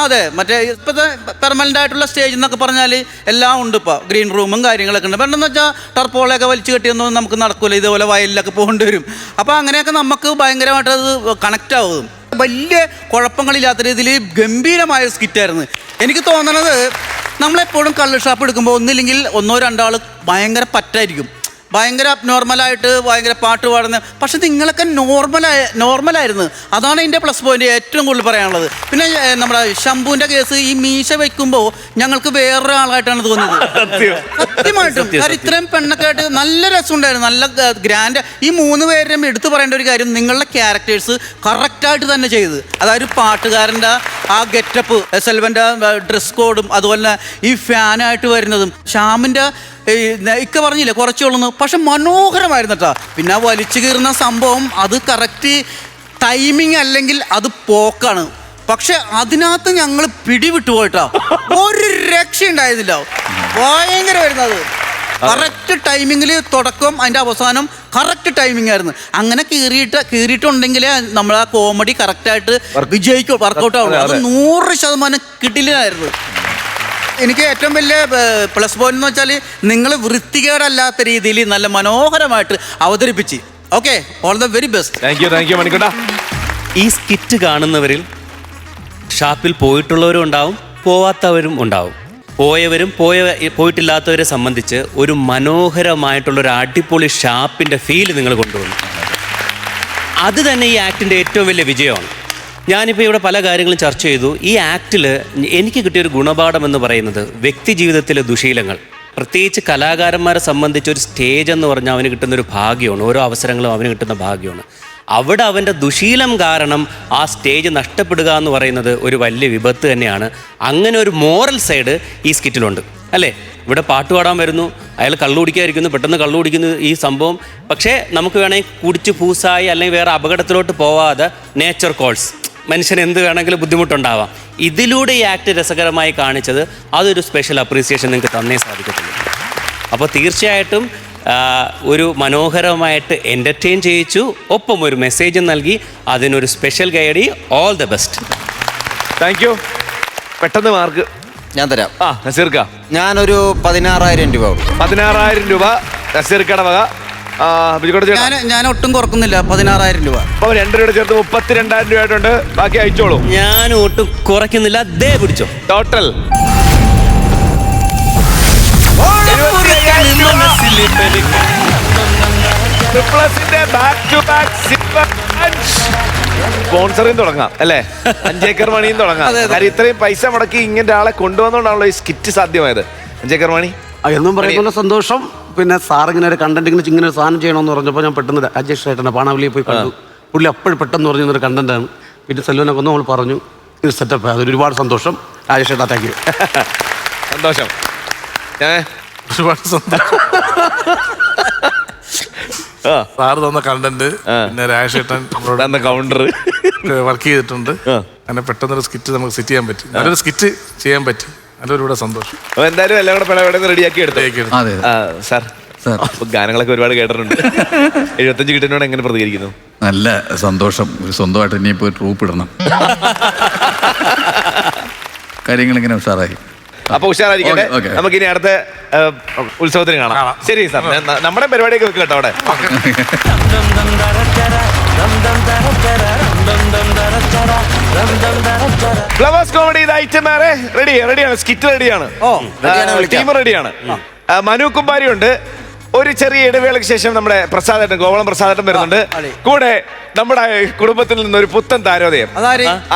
അതെ, മറ്റേ ഇപ്പോഴത്തെ പെർമനന്റ് ആയിട്ടുള്ള സ്റ്റേജ് എന്നൊക്കെ പറഞ്ഞാൽ എല്ലാം ഉണ്ട്. ഇപ്പോൾ ഗ്രീൻ റൂമും കാര്യങ്ങളൊക്കെ ഉണ്ട്. പെട്ടെന്ന് വെച്ചാൽ ടർപ്പോളൊക്കെ വലിച്ചു കെട്ടിയൊന്നും നമുക്ക് നടക്കില്ല. ഇതുപോലെ വയലിലൊക്കെ പോകേണ്ടി വരും. അപ്പോൾ അങ്ങനെയൊക്കെ നമുക്ക് ഭയങ്കരമായിട്ട് അത് കണക്റ്റ് ആവും. വലിയ കുഴപ്പങ്ങളില്ലാത്ത രീതിയിൽ ഗംഭീരമായ സ്കിറ്റായിരുന്നു. എനിക്ക് തോന്നണത് നമ്മളെപ്പോഴും കള്ള് ഷാപ്പ് എടുക്കുമ്പോൾ ഒന്നില്ലെങ്കിൽ 1-2 ആൾ ഭയങ്കര പറ്റായിരിക്കും, ഭയങ്കര നോർമലായിട്ട് ഭയങ്കര പാട്ട് പാടുന്ന. പക്ഷെ നിങ്ങളൊക്കെ നോർമലായിരുന്നു. അതാണ് എൻ്റെ പ്ലസ് പോയിന്റ് ഏറ്റവും കൂടുതൽ പറയാനുള്ളത്. പിന്നെ നമ്മുടെ ശംഭുവിൻ്റെ കേസ്, ഈ മീശ വെക്കുമ്പോൾ ഞങ്ങൾക്ക് വേറൊരാളായിട്ടാണ് തോന്നിയത്. സത്യമായിട്ടും. കാരണം ഇത്രയും പെണ്ണൊക്കെ ആയിട്ട് നല്ല രസമുണ്ടായിരുന്നു, നല്ല ഗ്രാൻഡ്. ഈ 3 പേരുടെയും എടുത്തു പറയേണ്ട ഒരു കാര്യം, നിങ്ങളുടെ ക്യാരക്ടേഴ്സ് കറക്റ്റായിട്ട് തന്നെ ചെയ്ത്. അതായത് പാട്ടുകാരൻ്റെ ആ ഗെറ്റപ്പ്, സെൽവൻ്റെ ഡ്രസ് കോഡും, അതുപോലെ ഈ ഫാനായിട്ട് വരുന്നതും, ശ്യാമിൻ്റെ ഇക്ക പറഞ്ഞില്ലേ കുറച്ചുള്ളൂ, പക്ഷെ മനോഹരമായിരുന്നു കേട്ടോ. പിന്നെ വലിച്ചു കീറുന്ന സംഭവം അത് കറക്റ്റ് ടൈമിങ് അല്ലെങ്കിൽ അത് പോക്കാണ്. പക്ഷെ അതിനകത്ത് ഞങ്ങൾ പിടിവിട്ടു പോയിട്ടോ. ഒരു രക്ഷ ഉണ്ടായിരുന്നില്ല. ഭയങ്കര വരുന്നത് കറക്റ്റ് ടൈമിങ്ങിൽ തുടക്കം അതിൻ്റെ അവസാനം കറക്റ്റ് ടൈമിംഗ് ആയിരുന്നു. അങ്ങനെ കീറിയിട്ടുണ്ടെങ്കിൽ നമ്മൾ ആ കോമഡി കറക്റ്റായിട്ട് വിജയിക്കും, വർക്കൗട്ട് ആവുള്ളൂ. അത് 100% കിട്ടില്ലായിരുന്നു. എനിക്ക് ഏറ്റവും വലിയ പ്ലസ് പോയിന്റ് എന്ന് വെച്ചാൽ നിങ്ങൾ വൃത്തികേടല്ലാത്ത രീതിയിൽ നല്ല മനോഹരമായിട്ട് അവതരിപ്പിച്ച്. Okay, all the very best. Thank you മണിക്കുട്ട. ഈ സ്കിറ്റ് കാണുന്നവരിൽ ഷാപ്പിൽ പോയിട്ടുള്ളവരും ഉണ്ടാവും, പോവാത്തവരും ഉണ്ടാവും. പോയിട്ടില്ലാത്തവരെ സംബന്ധിച്ച് ഒരു മനോഹരമായിട്ടുള്ളൊരു അടിപൊളി ഷാപ്പിൻ്റെ ഫീൽ നിങ്ങൾ കൊണ്ടുവന്നു. അത് തന്നെ ഈ ആക്ടിൻ്റെ ഏറ്റവും വലിയ വിജയമാണ്. ഞാനിപ്പോൾ ഇവിടെ പല കാര്യങ്ങളും ചർച്ച ചെയ്തു. ഈ ആക്ടിൽ എനിക്ക് കിട്ടിയൊരു ഗുണപാഠം എന്ന് പറയുന്നത് വ്യക്തി ജീവിതത്തിലെ ദുശീലങ്ങൾ, പ്രത്യേകിച്ച് കലാകാരന്മാരെ സംബന്ധിച്ച് ഒരു സ്റ്റേജ് എന്ന് പറഞ്ഞാൽ അവന് കിട്ടുന്നൊരു ഭാഗ്യമാണ്. ഓരോ അവസരങ്ങളും അവന് കിട്ടുന്ന ഭാഗ്യമാണ്. അവിടെ അവൻ്റെ ദുശീലം കാരണം ആ സ്റ്റേജ് നഷ്ടപ്പെടുക എന്ന് പറയുന്നത് ഒരു വലിയ വിപത്ത് തന്നെയാണ്. അങ്ങനെ ഒരു മോറൽ സൈഡ് ഈ സ്കിറ്റിലുണ്ട് അല്ലേ? ഇവിടെ പാട്ട് പാടാൻ വരുന്നു, അയാൾ കള്ളുകുടിക്കാതിരിക്കുന്നു, പെട്ടെന്ന് കള്ളുകുടിക്കുന്നു ഈ സംഭവം. പക്ഷേ നമുക്ക് വേണമെങ്കിൽ കുടിച്ച് പൂസായി അല്ലെങ്കിൽ വേറെ അപകടത്തിലോട്ട് പോവാതെ നേച്ചർ കോൾസ്, മനുഷ്യന് എന്ത് വേണമെങ്കിലും ബുദ്ധിമുട്ടുണ്ടാവാം. ഇതിലൂടെ ഈ ആക്ട് രസകരമായി കാണിച്ചത് അതൊരു സ്പെഷ്യൽ അപ്രീസിയേഷൻ നിങ്ങൾക്ക് തന്നേ സാധിക്കത്തുള്ളൂ. അപ്പോൾ തീർച്ചയായിട്ടും ഒരു മനോഹരമായിട്ട് എൻ്റർടൈൻ ചെയ്യിച്ചു, ഒപ്പം ഒരു മെസ്സേജും നൽകി. അതിനൊരു special guide. All the best. Thank U. പെട്ടെന്ന് മാർക്ക് ഞാൻ തരാം. നസീർക്ക, ഞാനൊരു 16,000 രൂപ. 16,000 രൂപ നസീർക്കയുടെ വക. ഞാൻ ഒട്ടും കുറക്കുന്നില്ല, 16,000 രൂപ. അപ്പൊ 2 രൂപ ചേർത്ത് 32,000 രൂപ ആയിട്ടുണ്ട്. ബാക്കി അയച്ചോളൂ. ഞാൻ ഒട്ടും കുറയ്ക്കുന്നില്ല, ദേ പിടിച്ചോ. ടോട്ടൽ സ്പോൺസറിയും തുടങ്ങാം അല്ലേ? 5 ഏക്കർ മണിയും തുടങ്ങാം. കാര്യം ഇത്രയും പൈസ മുടക്കി ഇങ്ങനെ ആളെ കൊണ്ടുവന്നോണ്ടാണല്ലോ ഈ സ്കിറ്റ് സാധ്യമായത്. 5 ഏക്കർ മണി എന്നും പറയുന്ന സന്തോഷം. പിന്നെ സാറിങ്ങനെ ഒരു കണ്ടന്റ് ഇങ്ങനെ ഒരു സാധനം ചെയ്യണമെന്ന് പറഞ്ഞപ്പോൾ ഞാൻ പെട്ടെന്ന് രാജേഷ് ചേട്ടനെ പാണാവലിയിൽ പോയി കണ്ടു. പുള്ളി അപ്പോഴും പെട്ടെന്ന് പറഞ്ഞൊരു കണ്ടന്റാണ്. പിന്നെ സെല്ലുവിനൊക്കെ ഒന്ന് നമ്മൾ പറഞ്ഞു ഇത് സെറ്റപ്പ്. അതൊരു ഒരുപാട് സന്തോഷം രാജേഷ് ചേട്ടാ. Thank you. സന്തോഷം. ഒരുപാട് സന്തോഷം. സാറ് തന്ന കണ്ടന്റ്, പിന്നെ രാജേട്ടൻ തന്ന കൗണ്ടർ വർക്ക് ചെയ്തിട്ടുണ്ട്. അങ്ങനെ പെട്ടെന്നൊരു സ്കിറ്റ് നമുക്ക് സെറ്റ് ചെയ്യാൻ പറ്റി. നല്ലൊരു സ്കിറ്റ് ചെയ്യാൻ പറ്റി. നല്ലൊരുപാട് സന്തോഷം. അപ്പൊ എന്തായാലും എല്ലാം കൂടെ പിളവിടെ റെഡിയാക്കി എടുത്തു. സാർ, ഗാനങ്ങളൊക്കെ ഒരുപാട് കേട്ടിട്ടുണ്ട്. 75 കിട്ടുന്നോട് എങ്ങനെ പ്രതികരിക്കുന്നു? നല്ല സന്തോഷം. ഒരു സ്വന്തമായിട്ട് ഇനിയിപ്പോ ട്രൂപ്പ് ഇടണം. കാര്യങ്ങൾ ഇങ്ങനെ ഉഷാറായി. അപ്പൊ ഉഷാറായിരിക്കട്ടെ. നമുക്ക് ഇനി അടുത്ത ഉത്സവത്തിന് കാണാം. ശരി സാർ, നമ്മുടെ പരിപാടിയൊക്കെ വെക്കുക കേട്ടോ അവിടെ. ഫ്ലവേഴ്സ് കോമഡി ഐറ്റം റെഡിയാണ്. സ്കിറ്റ് റെഡിയാണ്, ടീം റെഡിയാണ്. മനു കുമ്പാരി ഉണ്ട്. ഒരു ചെറിയ ഇടവേളയ്ക്ക് ശേഷം നമ്മുടെ പ്രസാദേട്ടൻ, ഗോവളം പ്രസാദേട്ടൻ വരുന്നുണ്ട്. കൂടെ നമ്മുടെ കുടുംബത്തിൽ നിന്ന് ഒരു പുത്തൻ താരോദയം.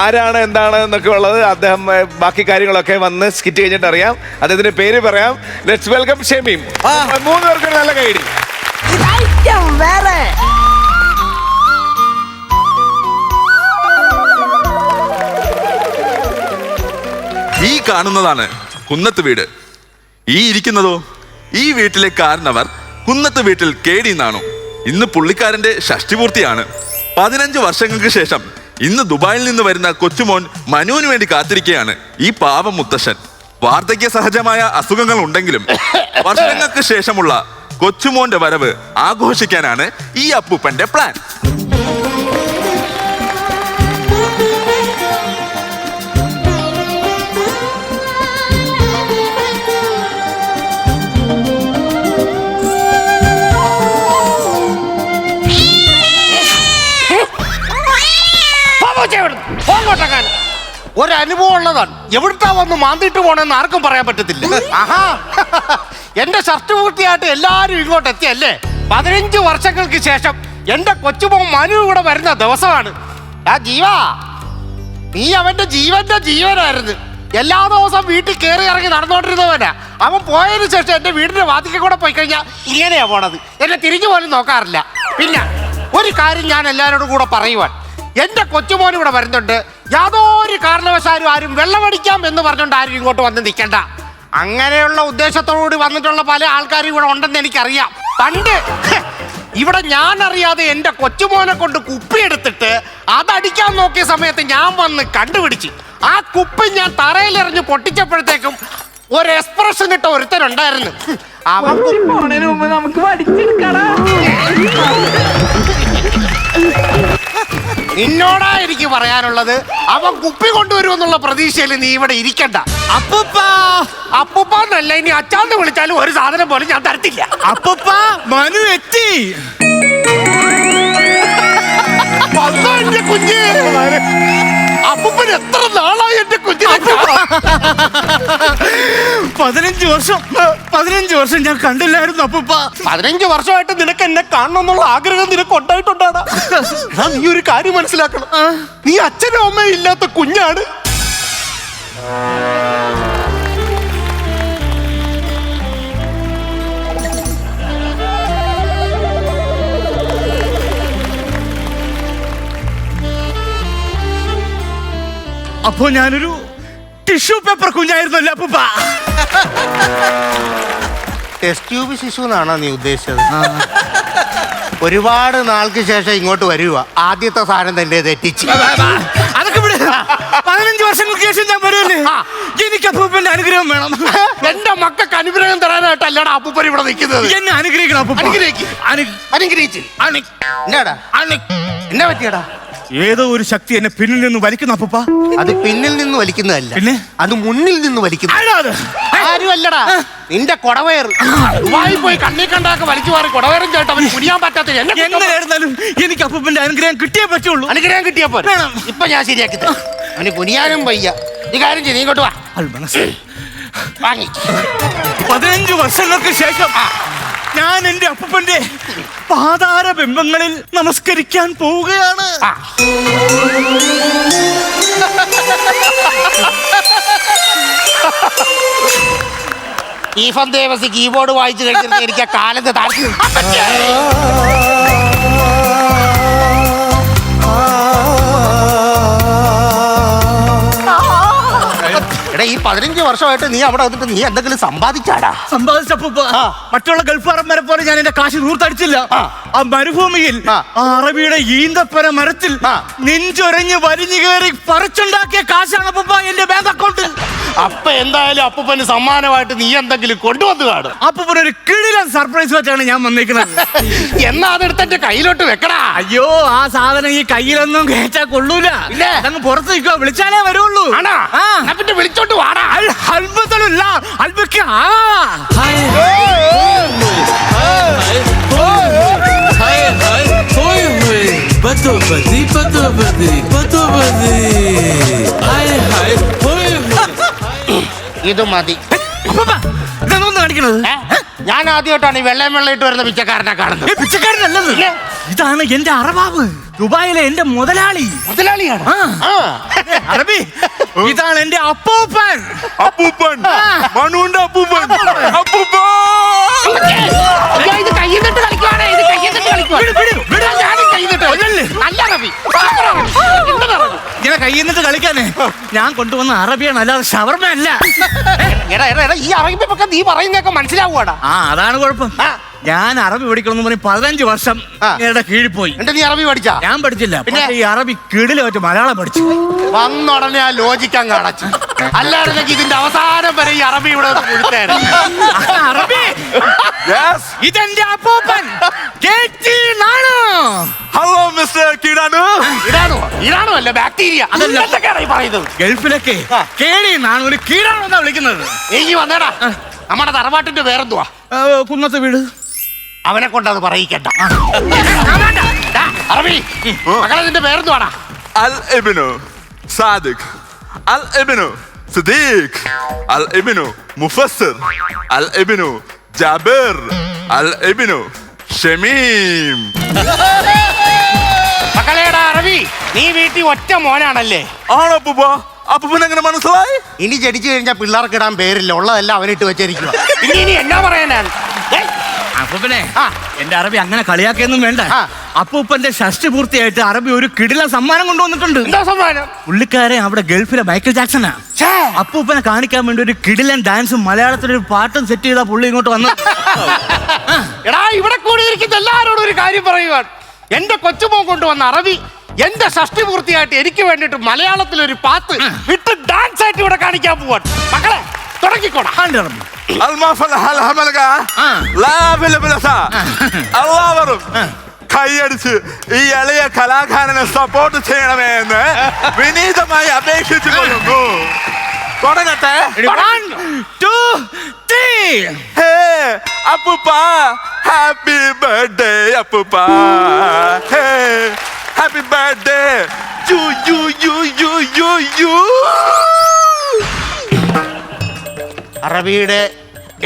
ആരാണ് എന്താണ് എന്നൊക്കെ ഉള്ളത് അദ്ദേഹം ബാക്കി കാര്യങ്ങളൊക്കെ വന്ന് സ്കിറ്റ് കഴിഞ്ഞിട്ട് അറിയാം. അദ്ദേഹത്തിന്റെ പേര് പറയാം. Let's welcome Shameem. 3 പേർക്ക് നല്ല കൈഡി. ഈ കാണുന്നതാണ് കുന്നത്ത് വീട്. ഈ ഇരിക്കുന്നതോ ഈ വീട്ടിലെ കാരണവർ കുന്നത്ത് വീട്ടിൽ കേടി എന്നാണോ. ഇന്ന് പുള്ളിക്കാരന്റെ ഷഷ്ടിപൂർത്തിയാണ്. 15 വർഷങ്ങൾക്ക് ശേഷം ഇന്ന് ദുബായിൽ നിന്ന് വരുന്ന കൊച്ചുമോൻ മനുവിന് വേണ്ടി കാത്തിരിക്കുകയാണ് ഈ പാവം മുത്തശ്ശൻ. വാർദ്ധക്യ സഹജമായ അസുഖങ്ങൾ ഉണ്ടെങ്കിലും വർഷങ്ങൾക്ക് ശേഷമുള്ള കൊച്ചുമോന്റെ വരവ് ആഘോഷിക്കാനാണ് ഈ അപ്പൂപ്പന്റെ പ്ലാൻ. ഒരനുഭവം ഉള്ളതാണ്. എവിടുത്താ വന്ന് മാന്തിട്ട് പോണെന്ന് ആർക്കും പറയാൻ പറ്റത്തില്ല. ആഹാ, എന്റെ ഷർട്ട് പൂർത്തിയായിട്ട് എല്ലാരും ഇങ്ങോട്ട് എത്തിയല്ലേ. 15 വർഷങ്ങൾക്ക് ശേഷം എന്റെ കൊച്ചുമോൻ മനു ഇവിടെ വരുന്ന ദിവസമാണ്. ആ ജീവാ, നീ അവന്റെ ജീവനായിരുന്നു. എല്ലാ ദിവസവും വീട്ടിൽ കയറി ഇറങ്ങി നടന്നുകൊണ്ടിരുന്നവനാ. അവൻ പോയതിനു ശേഷം എന്റെ വീടിന്റെ വാതിക്കൽ കൂടെ പോയി കഴിഞ്ഞാൽ ഇങ്ങനെയാ പോണത്. എന്നെ തിരിഞ്ഞു പോലും നോക്കാറില്ല. പിന്നെ ഒരു കാര്യം ഞാൻ എല്ലാവരോടും കൂടെ പറയുവാൻ, എന്റെ കൊച്ചുമോൻ ഇവിടെ വരുന്നുണ്ട്. യാതൊരു കാരണവശാലും ആരും വെള്ളമടിക്കാം എന്ന് പറഞ്ഞുകൊണ്ട് ആരും ഇങ്ങോട്ട് വന്ന് നിൽക്കണ്ട. അങ്ങനെയുള്ള ഉദ്ദേശത്തോടുകൂടി വന്നിട്ടുള്ള പല ആൾക്കാരും ഇവിടെ ഉണ്ടെന്ന് എനിക്കറിയാം. പണ്ട് ഇവിടെ ഞാൻ അറിയാതെ എന്റെ കൊച്ചുമോനെ കൊണ്ട് കുപ്പിയെടുത്തിട്ട് അതടിക്കാൻ നോക്കിയ സമയത്ത് ഞാൻ വന്ന് കണ്ടുപിടിച്ച് ആ കുപ്പി ഞാൻ തറയിലെറിഞ്ഞ് പൊട്ടിച്ചപ്പോഴത്തേക്കും ഒരു എക്സ്പ്രഷൻ ഇട്ട ഒരുത്തനുണ്ടായിരുന്നു. അവൻ പോണതിന് മുമ്പ് നമുക്ക് പഠിച്ചെടുക്കടാ. നിന്നോടാ എനിക്ക് പറയാനുള്ളത്, അവൻ കുപ്പി കൊണ്ടുവരുമെന്നുള്ള പ്രതീക്ഷയിൽ നീ ഇവിടെ ഇരിക്കണ്ട. അപ്പൂപ്പന്നല്ല, ഇനി അച്ചാന്ന് വിളിച്ചാലും ഒരു സാധനം പോലും ഞാൻ തരത്തില്ല. അപ്പൂപ്പ മനു എത്തി. എന്റെ കുഞ്ഞ്, അപ്പൂപ്പൻ എത്ര നാളായി എന്റെ കുഞ്ഞിനെ 15 വർഷം ഞാൻ കണ്ടില്ലായിരുന്നു അപ്പൂപ്പ. 15 വർഷമായിട്ട് നിനക്ക് എന്നെ കാണണം എന്നുള്ള ആഗ്രഹം നിനക്ക് ഉണ്ടായിട്ടുണ്ടാടാ. നീ ഒരു കാര്യം മനസ്സിലാക്കണം, നീ അച്ഛനും അമ്മയും ഇല്ലാത്ത കുഞ്ഞാണ്. അപ്പോ ഞാനൊരു ടിഷ്യൂ പേപ്പർ കുഞ്ഞായിരുന്നല്ലോ അപ്പൂപ്പ. ടെസ്റ്റ് ട്യൂബ് ശിശു എന്നാണോ നീ ഉദ്ദേശിച്ചത്? ഒരുപാട് നാൾക്ക് ശേഷം ഇങ്ങോട്ട് വരുക, ആദ്യത്തെ സാധനം തന്നെ തെറ്റിച്ച്. അതൊക്കെ 15 വർഷങ്ങൾക്ക് ശേഷം ഞാൻ വരുമല്ലേ. എനിക്ക് അപ്പൂപ്പന്റെ അനുഗ്രഹം വേണം. എന്റെ മക്കൾക്ക് അനുഗ്രഹം തരാനായിട്ടല്ലടാ അപ്പൂപ്പൻ ഇവിടെ നിൽക്കുന്നത്. എന്നെ അനുഗ്രഹിക്കണം അപ്പൂപ്പ. എന്നാടാ എന്നാ പറ്റിയടാ? ഏതോ ഒരു ശക്തി എന്നെ പിന്നിൽ നിന്ന് വലിക്കുന്നു അപ്പൂപ്പ. അത് പിന്നിൽ നിന്ന് വലിക്കുന്നതല്ല, പിന്നെ അത് മുന്നിൽ നിന്ന് വലിക്കുന്നു. ആരുമല്ലടാ, നിന്റെ കൊടവയർ. ദുബായിൽ പോയി കണ്ണി കണ്ടാക്കെ വലിച്ചു മാറി കൊടവയറും ചേട്ടൻ അവന് കുനിയാൻ പറ്റാത്ത എങ്ങനെയായിരുന്നാലും എനിക്ക് അപ്പൂപ്പന്റെ അനുഗ്രഹം കിട്ടിയേ പറ്റുള്ളൂ. അനുഗ്രഹം കിട്ടിയപ്പോ ഇപ്പൊ ഞാൻ ശരിയാക്കി തരാം. അവന് കുനിയാനും വയ്യ. ഈ കാര്യം ചെയ്ത് നീ ഇങ്ങോട്ട് വാ. വാങ്ങി 15 വർഷങ്ങൾക്ക് ശേഷം ഞാൻ എന്റെ അപ്പൂപ്പന്റെ പാതാര ബിംബങ്ങളിൽ നമസ്കരിക്കാൻ പോവുകയാണ്. ഈഫൻ ദേവസി കീബോർഡ് വായിച്ചു കഴിഞ്ഞിട്ട് എനിക്ക് ആ കാലത്ത് താഴ്ത്തി. എടാ, ഈ 15 വർഷമായിട്ട് നീ അവിടെ വന്നിട്ട് നീ എന്തെങ്കിലും സമ്പാദിച്ചാടാ? സമ്പാദിച്ചപ്പൂപ്പ മറ്റുള്ള ഗൾഫാറന്മാരെ പോലെ ഞാൻ എന്റെ കാശ് നൂർത്തടിച്ചില്ല. ആ മരുഭൂമിയിൽ അറബിയുടെ ഈന്തപ്പന മരത്തിൽ നെഞ്ചൊരഞ്ഞ് വലിഞ്ഞു കയറി പറിച്ചുണ്ടാക്കിയ കാശാണ് അപ്പൂപ്പ എന്റെ ബാങ്ക് അക്കൗണ്ടിൽ. അപ്പൊ എന്തായാലും അപ്പൂപ്പന് സമ്മാനമായിട്ട് നീ എന്തെങ്കിലും കൊണ്ടുവന്നു കാണും. അപ്പൂപ്പന് ഒരു കിടിലൻ സർപ്രൈസ് വെച്ചാണ് ഞാൻ വന്നിരിക്കുന്നത്. എന്നാ അതെടുത്ത് എന്റെ കയ്യിലോട്ട് വെക്കടാ. അയ്യോ, ആ സാധനം ഈ കയ്യിലൊന്നും കേറ്റാ കൊള്ളൂല. അതങ്ങ് പുറത്ത് നിൽക്കുക, വിളിച്ചാലേ വരുള്ളൂ. പിന്നെ വിളിച്ചോട്ട് വാടാ. അത്ഭുതമില്ല അത്ഭുത. ഇത് മതി. ഇതൊന്നും കാണിക്കണത് ഞാൻ ആദ്യമായിട്ടാണ് ഈ വെള്ളയും വെള്ളയിട്ട് വരുന്ന പിച്ചക്കാരനെ കാണുന്നത്. പിച്ചക്കാരനല്ലത്, ഇതാണ് എന്റെ അറബാബ്, ദുബായിലെ എന്റെ മുതലാളി. മുതലാളിയാണ് അറബി. ഇതാണ് എന്റെ അപ്പൂപ്പൻ. അപ്പൂപ്പൻ, മനുവിന്റെ അപ്പൂപ്പൻ. അപ്പൂപ്പൻ ഇത് കയ്യിന്നിട്ട് കളിക്കുവാണേ, ഇത് കയ്യിന്നിട്ട് കളിക്കുവാണ്. ഞാനും കയ്യിന്നിട്ട് നല്ല അറബി. ഇങ്ങനെ കയ്യിന്നിട്ട് കളിക്കാനേ ഞാൻ കൊണ്ടുവന്ന അറബിയാണ്, അല്ലാതെ ഷവർമ അല്ല. എടാ എടാ എടാ, ഈ അറബിപ്പൊക്കെ നീ പറയുന്നതൊക്കെ മനസ്സിലാവുവാടാ. അതാണ് കുഴപ്പം. ഞാൻ അറബി പഠിക്കണമെന്ന് പറഞ്ഞ് 15 വർഷം എന്റെ കീഴിൽ പോയി. നീ അറബി പഠിച്ചാ? ഞാൻ പഠിച്ചില്ല, പിന്നെ ഈ അറബി കിടില് വെച്ച് മലയാളം പഠിച്ചു. വന്നുടനെ ആ ലോജിക്കാൻ കാണിച്ചു. അല്ലായിരുന്നെങ്കിൽ ഇതിന്റെ അവസാനം വരെ ഈ അറബി ഇവിടെ അറബി. ഇതെന്റെ അപ്പൂപ്പൻ. Hello mister കിടാനു. ഇടാണോ അല്ല, ബാക്ടീരിയ. പറയുന്നത് ഗൾഫിലൊക്കെ കേടിന്നാണ്, ഒരു കീടാണെന്നാ വിളിക്കുന്നത്. എനിക്ക് വന്നേടാ. നമ്മുടെ തറവാട്ടിന്റെ പേരെന്തുവാ? കുന്നത്തെ വീട്. അവനെ കൊണ്ടത് പറയിക്കണ്ട. അറബി മകളെ, നിന്റെ പേരെന്തുവാടാ? അൽ ഇബ്നു സാദിഖ്, അൽ ഇബ്നു സിദ്ദീഖ്, അൽ ഇബ്നു മുഫസ്സിർ, അൽ ഇബ്നു ജാബിർ, അൽ ഇബ്നു ഷമീം. മകളേടാ അറബി, നീ വീട്ടിൽ ഒറ്റ മോനാണല്ലേ? ആണോ അപ്പൂപ്പ? അപ്പൂപ്പൻ എങ്ങനെ മനസ്സിലായി? ഇനി ജനിച്ചു കഴിഞ്ഞാൽ പിള്ളേർക്ക് ഇടാൻ പേരില്ല, ഉള്ളതെല്ലാം അവനിട്ട് വെച്ചിരിക്കുക. ഇനി എന്നാ പറയാനാണ്? അപ്പൂപ്പനെ, എന്റെ അറബി അങ്ങനെ കളിയാക്കിയൊന്നും വേണ്ട. അപ്പൂപ്പന്റെ ഷഷ്ടി പൂർത്തിയായിട്ട് അറബി ഒരു കിടില സമ്മാനം കൊണ്ടുവന്നിട്ടുണ്ട്. എന്താ സമ്മാനം? പുള്ളിക്കാരെ അവിടെ ഗൾഫിലെ മൈക്കിൾ ജാക്സനാ. അപ്പൂപ്പനെ കാണിക്കാൻ വേണ്ടി ഒരു കിടിലൻ ഡാൻസും മലയാളത്തിലൊരു പാട്ടും സെറ്റ് ചെയ്താ പുള്ളി ഇങ്ങോട്ട് വന്നു. എടാ, ഇവിടെ കൂടിയിരിക്കുന്ന എല്ലാവരോടും ഒരു കാര്യം പറയുവാൻ. എന്റെ കൊച്ചുമോൻ കൊണ്ടുവന്ന അറബി എന്റെ ഷഷ്ടി പൂർത്തിയായിട്ട് എനിക്ക് വേണ്ടിട്ട് മലയാളത്തിൽ ഒരു പാട്ട് വിട്ട് ഡാൻസ് ആയിട്ട് ഇവിടെ കാണിക്കാൻ പോവാൻ. മക്കളെ തുടങ്ങി മാറിക്കോടാ. എല്ലാവരും കൈയടിച്ച് ഈ എളിയ കലാകാരനെ സപ്പോർട്ട് ചെയ്യണമേ എന്ന് വിനീതമായി അപേക്ഷിച്ചു കൊള്ളുന്നു. തുടങ്ങട്ടെ. 1, 2, 3. ഹേ അപ്പൂപ്പ, ഹാപ്പി ബർത്ത്ഡേ അപ്പൂപ്പ. Hey happy birthday you you you you you you. അറബിയുടെ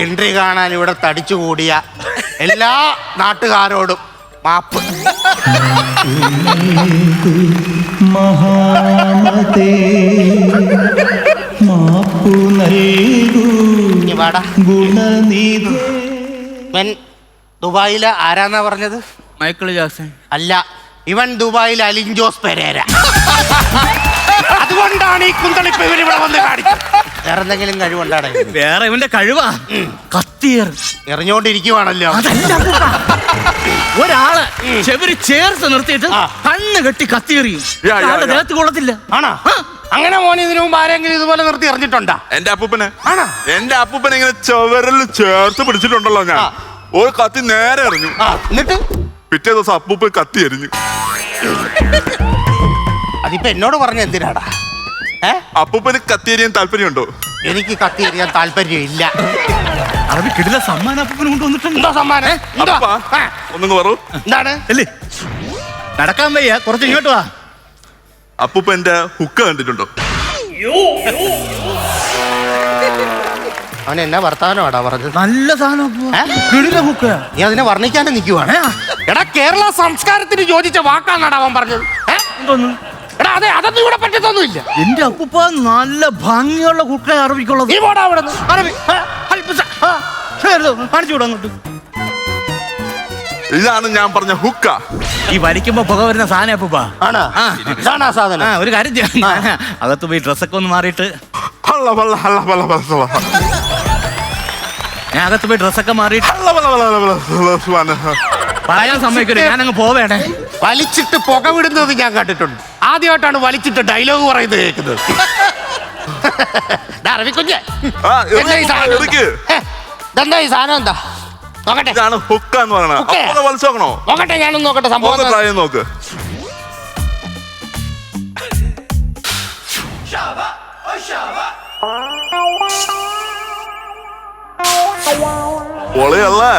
എൻട്രി കാണാൻ ഇവിടെ തടിച്ചുകൂടിയ എല്ലാ നാട്ടുകാരോടും മാപ്പ്. മഹാമതേ മാപ്പു നൽകൂ ഇനി വാടാ. ഗുണനിധി. ഇവൻ ദുബായിലെ ആരാന്നാ പറഞ്ഞത്? Michael Jackson. അല്ല, ഇവൻ ദുബായിലെ അലിൻ ജോസ് പെരേര. അതുകൊണ്ടാണ് ഈ കുന്തളിപ്പ് ഇവർ ഇവിടെ വന്ന് കാണിച്ചത്. വേറെ എന്തെങ്കിലും കഴിവുണ്ടാണ്? വേറെ ഇവന്റെ കഴിവാ കത്തിയേർ. എറിഞ്ഞോണ്ടിരിക്കുവാണല്ലോ. അതല്ല അപ്പൂപ്പ. ഒരാള് ചെവര് ചേർത്ത് നിർത്തിയിട്ട് കണ്ണ് കെട്ടി കത്തിയെറിയും. ദേഹത്ത് കൊള്ളത്തില്ല. ആണോ? അങ്ങനെ മോനെ ഇതിനു മുമ്പ് ആരെങ്കിലും ഇതുപോലെ നിർത്തി എറിഞ്ഞിട്ടുണ്ടാ? എന്റെ അപ്പൂപ്പനെ ആണോ? എന്റെ അപ്പൂപ്പനെ ഇങ്ങനെ ചുവരിൽ ചേർത്ത് പിടിച്ചിട്ടുണ്ടല്ലോ ഞാൻ. ഒരു കത്തി നേരെ എറിഞ്ഞു. എന്നിട്ട് പിറ്റേ ദിവസം അപ്പൂപ്പ കത്തി എറിഞ്ഞു. അതിപ്പോ എന്നോട് പറഞ്ഞ എന്തിനാടാ? അപ്പൂപ്പന് കത്തി എറിയാൻ താല്പര്യമുണ്ടോ? എനിക്ക് കത്തി എറിയാൻ താല്പര്യമില്ല. അത് കിടില സമ്മാനം അപ്പൂപ്പന് കൊണ്ടുവന്നിട്ടുണ്ട്. എന്തോ സമ്മാനം? ഒന്നും പറ. എന്താണ്? അല്ലേ നടക്കാൻ വയ്യ, കുറച്ച് ഇങ്ങോട്ട് വാ. അപ്പൂപ്പ എന്റെ ഹുക്ക് കണ്ടിട്ടുണ്ടോ? അവൻ എന്നാ വർത്താനമാടാ പറഞ്ഞത്? നല്ല സാധനം. നീ അതിനെ വർണ്ണിക്കാനും നിൽക്കുവാണ്. എടാ, കേരള സംസ്കാരത്തിന് യോജിച്ച വാക്കാന്നാടാ അവൻ പറഞ്ഞത്. എടാ, അതെ, അതൊന്നും ഇവിടെ പറ്റത്തൊന്നുമില്ല. എന്റെ അപ്പൂപ്പ നല്ല ഭംഗിയുള്ള കുക്ക അറബിക്കുള്ളത്. നീ പോടാ അവിടെ നിന്ന്. അറബി കാണിച്ചു വിടാ അങ്ങോട്ട്. ഇതാണ് ഞാൻ പറഞ്ഞ ഹുക്ക. ഈ വലിക്കുമ്പോ പുക വരുന്ന സാധനം അപ്പൂപ്പ. ആണോ? ഇതാണ് ആ സാധനം. ഒരു കാര്യം ചെയ്യാം, അകത്ത് പോയി ഡ്രസ്സൊക്കെ ഒന്ന് മാറിയിട്ട് ഞാൻ അകത്ത് പോയി ഡ്രസ്സൊക്കെ മാറിയിട്ട് പറയാൻ സമ്മതിക്കില്ല. ഞാനങ്ങ് പോവേണേ. വലിച്ചിട്ട് പുക വിടുന്നത് ഞാൻ കണ്ടിട്ടുണ്ട്. ആദ്യമായിട്ടാണ് വലിച്ചിട്ട് ഡയലോഗ് പറയുന്നത് കേൾക്കുന്നത്. അറബിക്കുഞ്ഞ്, എന്താ ഈ സാധനം? എന്താ നോക്കട്ടെ. ഇതാണ് ഹുക്ക എന്ന് പറയുന്നത്. വലിച്ചു നോക്കണോ? നോക്കട്ടെ, ഞാനൊന്ന് നോക്കട്ടെ സംഭവം. നോക്ക്. പൊളിയല്ലേ?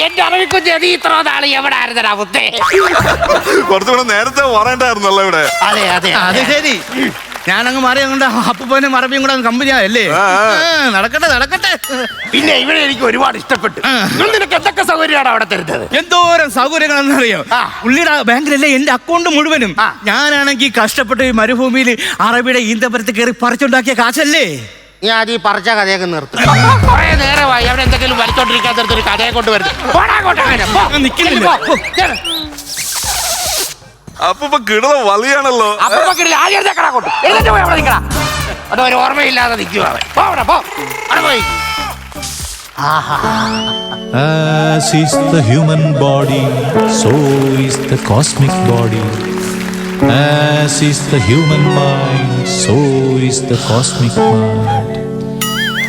എന്റെ അറബിക്കുഞ്ഞ്, നീ ഇത്ര നാള് എവിടെ ആയിരുന്നടാ മുത്തേ? കുറച്ചുകൂടെ നേരത്തെ പറയണ്ടായിരുന്നല്ലോ ഇവിടെ. അതെ അതെ അത് ശരി. ഞാനങ്ങ് മാറി അങ്ങോട്ട് അപ്പൂപ്പനും അറബിയും കൂടെ കമ്പനിയായല്ലേ. നടക്കട്ടെ നടക്കട്ടെ. പിന്നെ ഇവിടെ എനിക്ക് ഒരുപാട് ഇഷ്ടപ്പെട്ടു. നിനക്ക് എന്തൊക്കെ സൗകര്യമാണ് അവിടെ തരുന്നത്? എന്തോരം സൗകര്യങ്ങളെന്നറിയോ? പുള്ളിയുടെ ബാങ്കിലല്ലേ എന്റെ അക്കൗണ്ട് മുഴുവനും. ഞാനാണെങ്കിൽ കഷ്ടപ്പെട്ട് ഈ മരുഭൂമിയിൽ അറബിയുടെ ഈന്തപ്പുറത്ത് കയറി പറിച്ചുണ്ടാക്കിയ കാശല്ലേ. നീ ആദ്യം പറഞ്ഞ കഥയൊക്കെ നിർത്തും. കുറെ നേരമായി അവിടെ എന്തെങ്കിലും വലിച്ചോണ്ടിരിക്കാൻ ഒരു കഥയെ കൊണ്ട് വരുന്നത്. അപ്പൊ കിടല വലിയാണല്ലോ. ഒരു ഓർമ്മയില്ലാതെ നിൽക്കുക. As is the human body, so is the cosmic body. As is the human mind, so is the cosmic mind.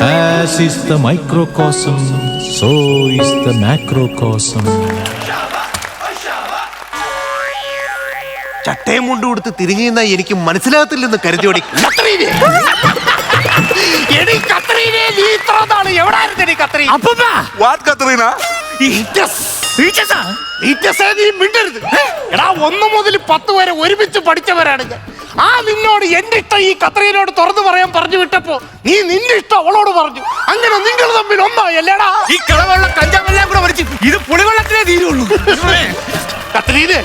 As is the microcosm, so is the macrocosm. ചട്ടയും മുണ്ടും കൊടുത്ത് തിരിഞ്ഞു നിന്നാൽ എനിക്ക് മനസ്സിലാകത്തില്ലെന്ന് കരുതിയോടി. എടാ, 1 മുതൽ 10 വരെ ഒരുമിച്ച് പഠിച്ചവരാണ്. ആ നിന്നോട് എന്റെ ഇഷ്ടം ഈ കത്രീനോട് തുറന്നു പറയാൻ പറഞ്ഞു വിട്ടപ്പോ നീ നിന്റെ ഇഷ്ടം അവളോട് പറഞ്ഞു. അങ്ങനെ നിങ്ങൾ തമ്മിൽ ഒന്നായല്ലേടാ? ഈ കളവെള്ള കഞ്ചാവെല്ലാം കൂടെ വലിച്ച് ഇത് പുളിവെള്ളത്തിലേ തീരുള്ളൂ. കത്രീനെ,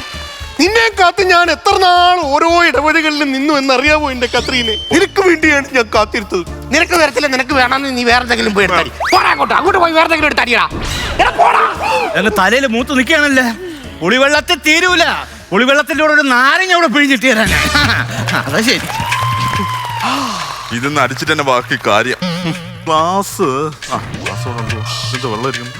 നിന്നെ കാത്ത് ഞാൻ എത്ര നാൾ ഓരോ ഇടവഴികളിലും നിന്നു എന്നറിയാമോ എന്റെ കത്രീനെ? നിനക്ക് വേണ്ടിയാണ് ഞാൻ കാത്തിരുത്തത്. നിനക്ക് വരത്തില്ല, നിനക്ക് വേണമെന്ന് നീ വേറെ എന്തെങ്കിലും പോയി എടുത്താടി. അങ്ങോട്ട് പോയി വേറെ എന്തെങ്കിലും എടുത്താടിയാ. തലയിൽ മൂത്ത് നിൽക്കുകയാണല്ലേ. പുളിവെള്ളത്തിൽ തീരൂല. പുളിവെള്ളത്തിന്റെ കൂടെ ഒരു നാരങ്ങ ഇവിടെ പിഴിഞ്ഞിട്ട് തരാൻ. അതാ ശരി. ഇതൊന്ന് അടിച്ചിട്ട് തന്നെ ബാക്കി കാര്യം. ഗ്ലാസ് വെള്ളം ഇരിക്കുന്നു.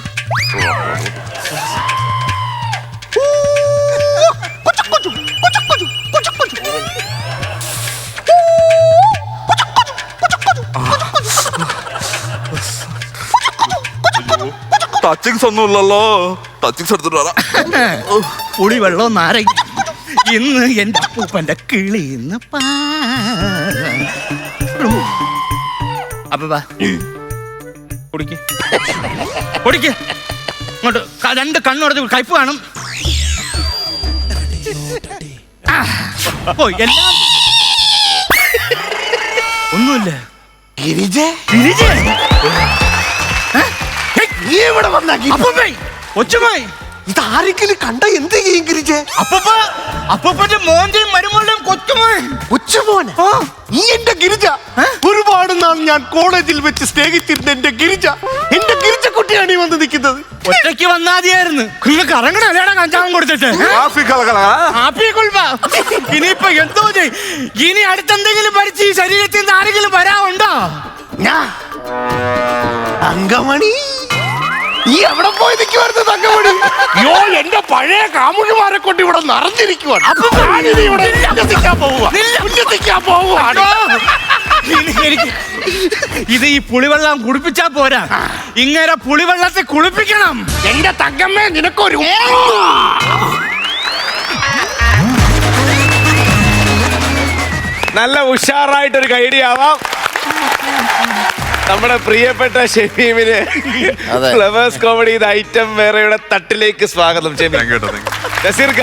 ടച്ചിങ്സ് ഒന്നും ഇല്ലല്ലോ. ടച്ചിങ്സ് എടുത്തിട്ട് വരാം. പുളി വെള്ളം നാരങ്ങ ഇന്ന് എന്റെ അപ്പൂപ്പന്റെ കിളിന്ന് അപ്പ കുടിക്ക് കുടിക്ക് ഇങ്ങോട്ട് രണ്ട് കണ്ണുടച്ച് കയ്പ് കാണും. എല്ലാം ഒന്നുമില്ല. കൊച്ചുമായി ഇതാരെങ്കിലും കണ്ട എന്ത് ചെയ്യും ഗിരിജെ? അപ്പൂപ്പന്റെ മോന്റെയും മരുമോളുടെയും കൊച്ചുമോനെ നീ എന്റെ ഗിരിജ. ഒരുപാട് നാൾ ഞാൻ കോളേജിൽ വെച്ച് സ്നേഹിച്ചിരുന്ന എന്റെ ഗിരിജ കുട്ടിയാണ് ഈ വന്ന് നിൽക്കുന്നത്. ഒറ്റയ്ക്ക് വന്നാതിയായിരുന്നു. കറങ്ങണല്ലേടാ കഞ്ചാവും കൊടുത്തിട്ട്. ഇനിയിപ്പൊ എന്തോ ഇനി അടുത്തെന്തെങ്കിലും പഠിച്ച് ഈ ശരീരത്തിൽ നിന്ന് ആരെങ്കിലും വരാറുണ്ടോ? തങ്കമണി നീ എവിടെ പോയി നിൽക്കുവായിരുന്നു തങ്കമണി? യോ എന്റെ പഴയ കാമുകിമാരെ കൊണ്ട് ഇവിടെ നിറഞ്ഞിരിക്കുവാണ്. ഇത് ഈ പുളിവെള്ളം കുടിപ്പിച്ചാ പോരാ, ഇങ്ങനെ പുളിവെള്ളത്തെ കുളിപ്പിക്കണം. എന്റെ തങ്കമ്മേ നിനക്കൊരു നല്ല ഉഷാറായിട്ടൊരു ഐഡിയ ആവാം. നമ്മുടെ പ്രിയപ്പെട്ട ഷെമീമിന് ഫ്ലവേഴ്സ് കോമഡി ഇത് ഐറ്റം വേറെയുടെ തട്ടിലേക്ക് സ്വാഗതം. നസീർക്ക,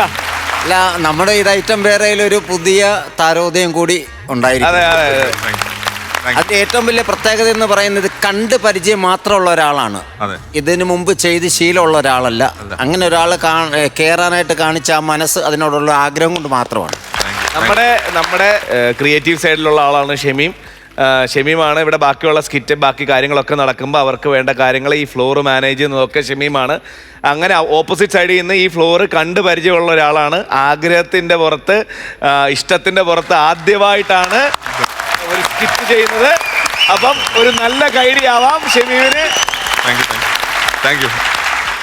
അല്ല, നമ്മുടെ ഇത് ഐറ്റം വേറെയിൽ ഒരു പുതിയ താരോദയം കൂടി ഉണ്ടായിരിക്കും. അത് ഏറ്റവും വലിയ പ്രത്യേകത എന്ന് പറയുന്നത് കണ്ട് പരിചയം മാത്രമുള്ള ഒരാളാണ്. ഇതിനു മുമ്പ് ചെയ്ത് ശീലമുള്ള ഒരാളല്ല. അങ്ങനെ ഒരാൾ കയറാനായിട്ട് കാണിച്ച ആ മനസ്സ് അതിനോടുള്ള ആഗ്രഹം കൊണ്ട് മാത്രമാണ്. നമ്മുടെ ക്രിയേറ്റീവ് സൈഡിലുള്ള ആളാണ് ഷമീം. ഷമീമാണ് ഇവിടെ ബാക്കിയുള്ള സ്കിറ്റ് ബാക്കി കാര്യങ്ങളൊക്കെ നടക്കുമ്പോൾ അവർക്ക് വേണ്ട കാര്യങ്ങൾ ഈ ഫ്ലോർ മാനേജ് ചെയ്യുന്നതൊക്കെ ഷമീമാണ്. അങ്ങനെ ഓപ്പോസിറ്റ് സൈഡിൽ നിന്ന് ഈ ഫ്ലോർ കണ്ട് പരിചയമുള്ള ഒരാളാണ്. ആഗ്രഹത്തിൻ്റെ പുറത്ത് ഇഷ്ടത്തിൻ്റെ പുറത്ത് ആദ്യമായിട്ടാണ് ഒരു സ്കിറ്റ് ചെയ്യുന്നത്. അപ്പം ഒരു നല്ല കൈഡി ആവാം ഷമീമിന്.